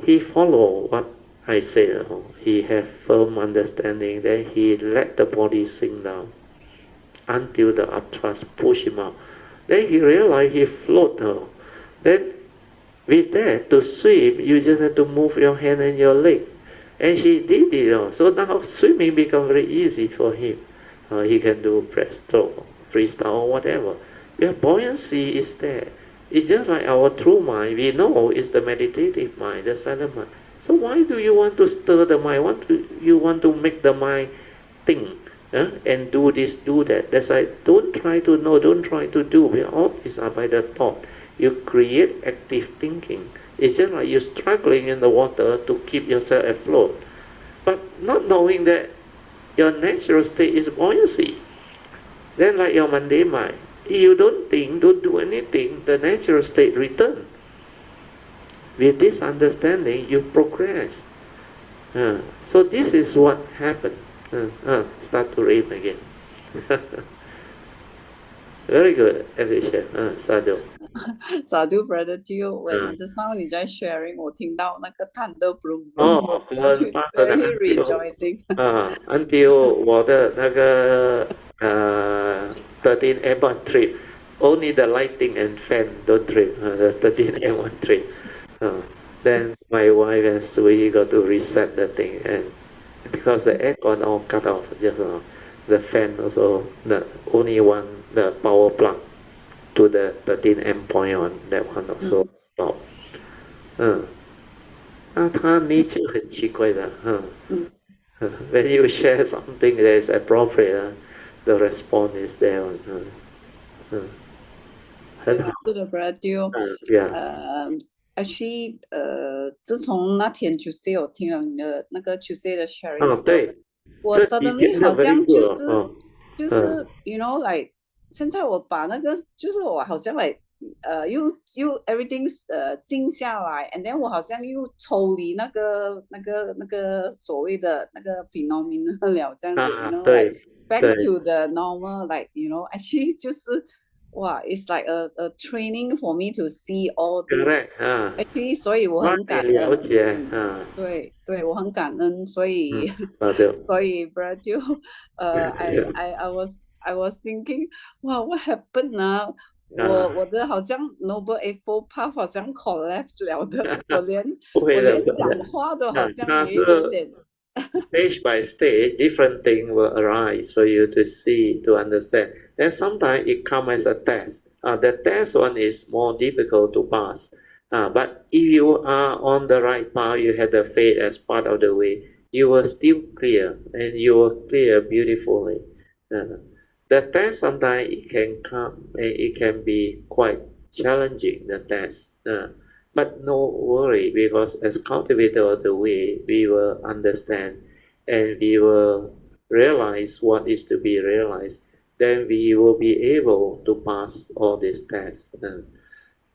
He followed what I said. He had firm understanding. Then he let the body sink down until the upthrust push him out. Then he realized he float. Then with that, to swim, you just have to move your hand and your leg. And she did it. So now swimming become very easy for him. He can do breaststroke, freestyle, or whatever. Your buoyancy is there. It's just like our true mind. We know it's the meditative mind, the silent mind. So why do you want to stir the mind? You want to make the mind think and do this, do that. That's why don't try to know, don't try to do. We all these are by the thought. You create active thinking. It's just like you're struggling in the water to keep yourself afloat, but not knowing that your natural state is buoyancy. Then like your mundane mind, if you don't think, don't do anything, the natural state return. With this understanding, you progress. So this is what happened. Start to read again. Very good, Alicia. Sadhu. Sadhu, Brother Teo, when just now you just sharing, 我听到那个 thunder boom boom. very rejoicing. Until 我的那个13 M1 trip, only the lighting and fan don't trip. The 13 M1 trip. Then my wife and Sui got to reset the thing, and because the aircon all cut off, just the fan also, the only one, the power plug to the 13 amp point on that one also stop. 它 nature 很奇怪的 when you share something that is appropriate, the response is there. 很好。是的 Brother Teo. Actually, 自从那天 Tuesday 我听了你的那个 Tuesday 的 sharing，对，我 suddenly 好像就是 you know like 现在我把那个就是我好像 like 又 everything 静下来 and then 我好像又抽离那个所谓的那个 phenomenon 了这样子 you know like back to the normal like you know actually 就是哇 it's like a training for me to see all this actually 所以我很感恩对我很感恩所以 Brother Teo I was thinking wow what happened now 我的好像 Noble Eightfold Path 好像 collapse 了的我连讲话都好像有一点点stage by stage, different things will arise for you to see, to understand. And sometimes it comes as a test. The test one is more difficult to pass. But if you are on the right path, you have the faith as part of the way, you will still clear, and you will clear beautifully. The test sometimes it can come, and it can be quite challenging, the test. But no worry, because as cultivator of the way, we will understand and we will realize what is to be realized. Then we will be able to pass all these tests.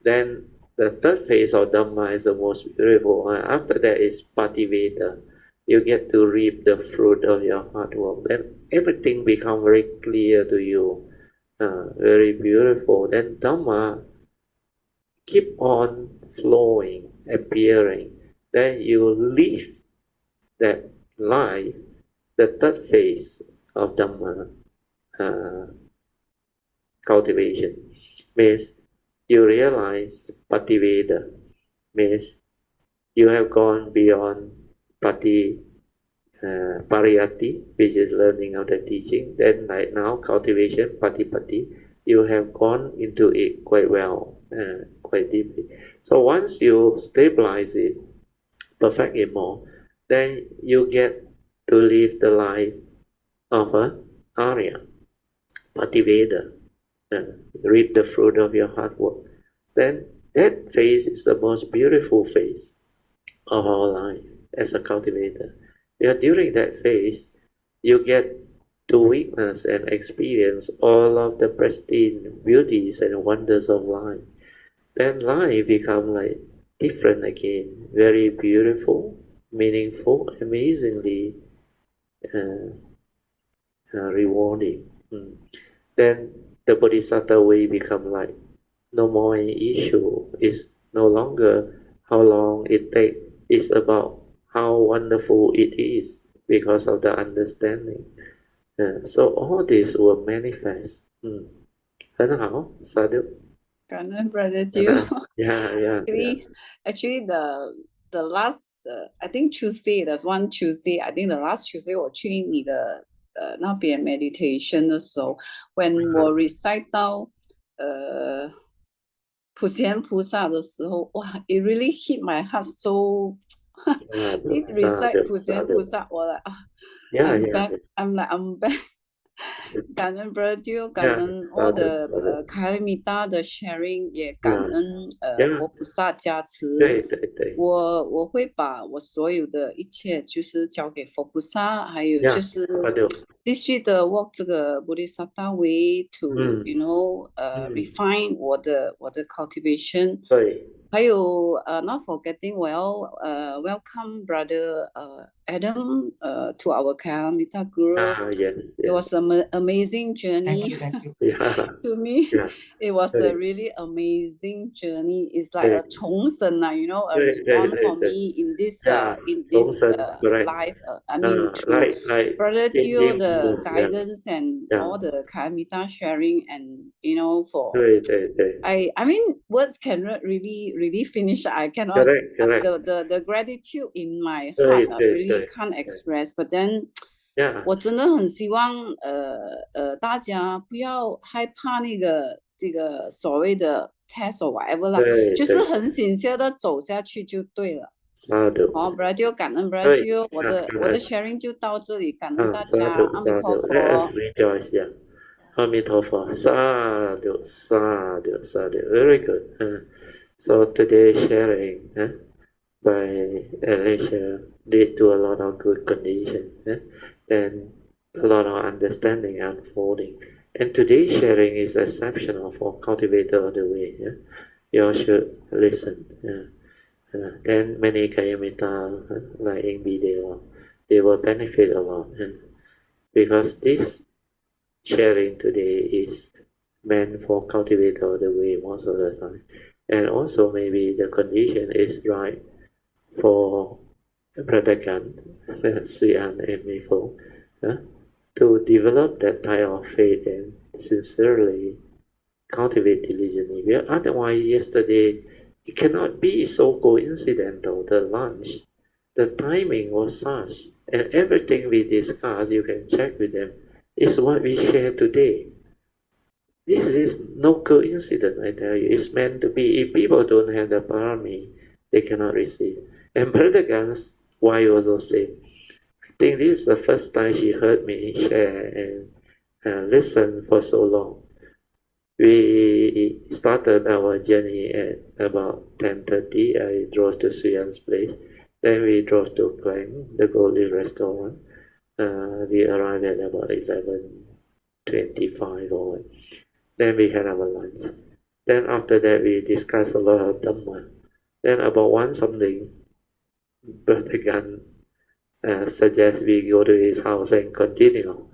Then the third phase of Dhamma is the most beautiful. After that is Pativeda. You get to reap the fruit of your hard work. Then everything becomes very clear to you. Very beautiful. Then Dhamma keep on flowing, appearing. Then you live that life, the third phase of Dhamma cultivation. Means you realize Pativeda. Means you have gone beyond Pariyati, which is learning of the teaching. Then like now, cultivation, Patipati, you have gone into it quite well, quite deeply. So once you stabilize it, perfect it more, then you get to live the life of an Arya, Pativeda, reap the fruit of your hard work. Then that phase is the most beautiful phase of our life as a cultivator. During that phase, you get to witness and experience all of the pristine beauties and wonders of life. Then life becomes like different again, very beautiful, meaningful, amazingly rewarding. Then the Bodhisattva way become like no more an issue. It's no longer how long it takes. It's about how wonderful it is because of the understanding. So all this will manifest. 很好 Sadhu. 感恩 Brother Teo. Yeah. Actually, the last, I think Tuesday, there's one Tuesday, I think the last Tuesday 我去你的那边 meditation 的时候 when 我 recite 到普贤菩萨的时候 哇 it really hit my heart so it recite 普贤菩萨我 like I'm back 感恩 Brother， 感恩 all the 卡米达的 sharing， 也感恩佛菩萨加持。对对对，我会把我所有的一切就是交给佛菩萨，还有就是继续的 walk 这个 Bodhisattva way to you know refine 我的 cultivation。对。还有not forgetting 我要welcome Brother Adam to our Kalamita group. Yes, It was an amazing journey. Thank you. To me, Yeah. it was a really amazing journey. It's like a 重生, you know, a reborn for me in this life. I mean, through Brother Teo, the guidance and all the Kalamita sharing, and you know, for I mean, words cannot really finish. I cannot. Correct. The gratitude in my heart, I really can't express. But then, 我真的很希望大家不要害怕那个这个所谓的 test or whatever 啦，就是很sincere的走下去就对了。好，Brother， 感恩 Brother， 我的 sharing 就到这里，感恩大家，阿弥陀佛。Let us rejoice, yeah. 阿弥陀佛，萨埵萨埵萨埵 Very good. So today sharing by Alicia lead to a lot of good conditions and a lot of understanding unfolding. And today's sharing is exceptional for cultivator of the way. You all should listen. Then many Kayamita like in video, they will benefit a lot because this sharing today is meant for cultivator of the way most of the time. And also maybe the condition is right for Pratakan, Suyan and Mifo, to develop that type of faith and sincerely cultivate diligently. Otherwise, yesterday, it cannot be so coincidental, the lunch. The timing was such, and everything we discussed, you can check with them, is what we share today. This is no coincidence, I tell you. It's meant to be. If people don't have the parami, they cannot receive. And Pratakan's wife also said, I think this is the first time she heard me share and listen for so long. We started our journey at about 10:30. I drove to Suyan's place. Then we drove to Klang, the Golden Restaurant. We arrived at about 11:25 or what. Then we had our lunch. Then after that, we discussed a lot of Dhamma. Then about 1 something, Brother Gan suggests we go to his house and continue.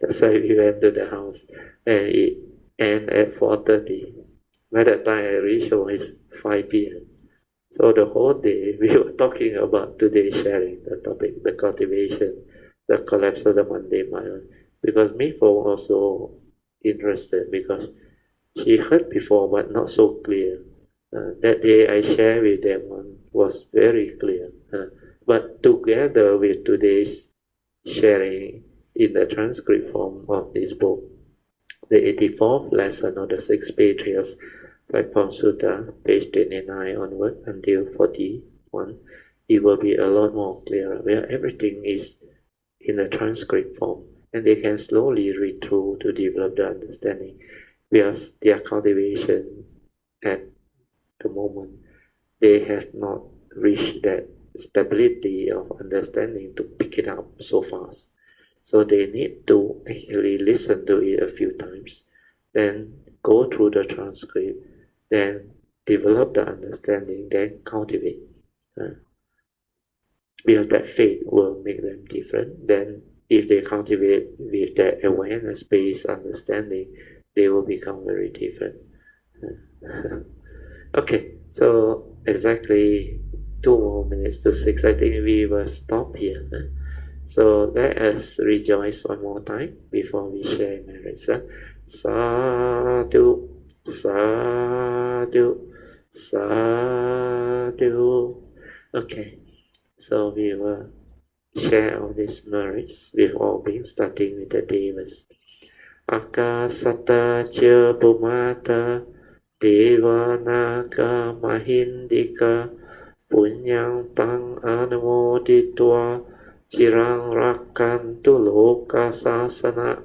That's why we went to the house. And it ended at 4:30. By the time I reached home, it's 5 p.m. So the whole day, we were talking about today's sharing, the topic, the cultivation, the collapse of the mundane mind. Because Mifo also interested because she heard before but not so clear. That day I shared with them was very clear. But together with today's sharing in the transcript form of this book, the 84th lesson of the 6 Patriarchs, Platform Sutra, page 29 onward until 41, it will be a lot more clearer, where everything is in the transcript form, and they can slowly read through to develop the understanding, because their cultivation at the moment, they have not reached that stability of understanding to pick it up so fast. So they need to actually listen to it a few times, then go through the transcript, then develop the understanding, then cultivate. Because that faith will make them different. Then if they cultivate with that awareness-based understanding, they will become very different. Okay, so exactly 2 more minutes to 6. I think we will stop here. So let us rejoice one more time before we share merits. Sadhu, sadhu, sadhu. Okay, so we will share all these merits. We've all been starting with the Devas. Akasata cha bhumata Devanaga mahindika punyang tang anumoditwa cirang rakantu loka sasana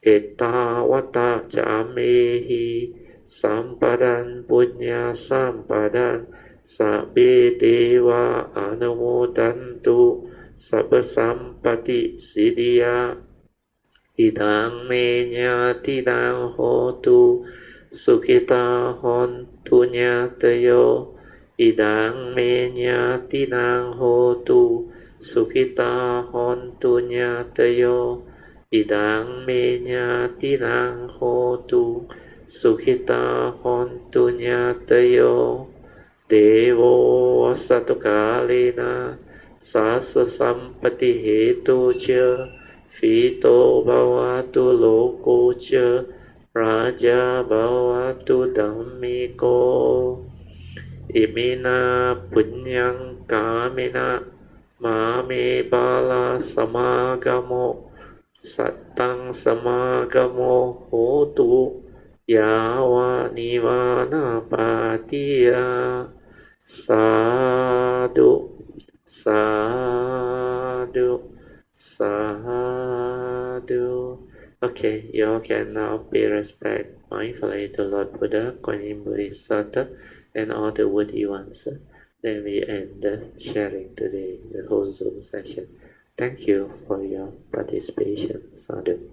Ettavata jamehi sampadan punya sampadan sabbe deva anumodantu sabba sampati siddhya idang me nyatidang hotu sukhita hontu nyatayo idang me nyatidang hotu sukhita hontu nyatayo idang me nyatidang hotu sukhita hontu nyatayo devo satukaleena sasa sampati hetu cha Fito bhavatu loko cha raja bhavatu dhammiko imina punyang kamina mame bala samagamo sattang samagamo hotu yawa nivana patiya sadhu sadhu Sadhu. Okay, you all can now pay respect mindfully to Lord Buddha, Kuan Yin Bodhisattva, and all the worthy ones. Then we end the sharing today, the whole Zoom session. Thank you for your participation. Sadhu.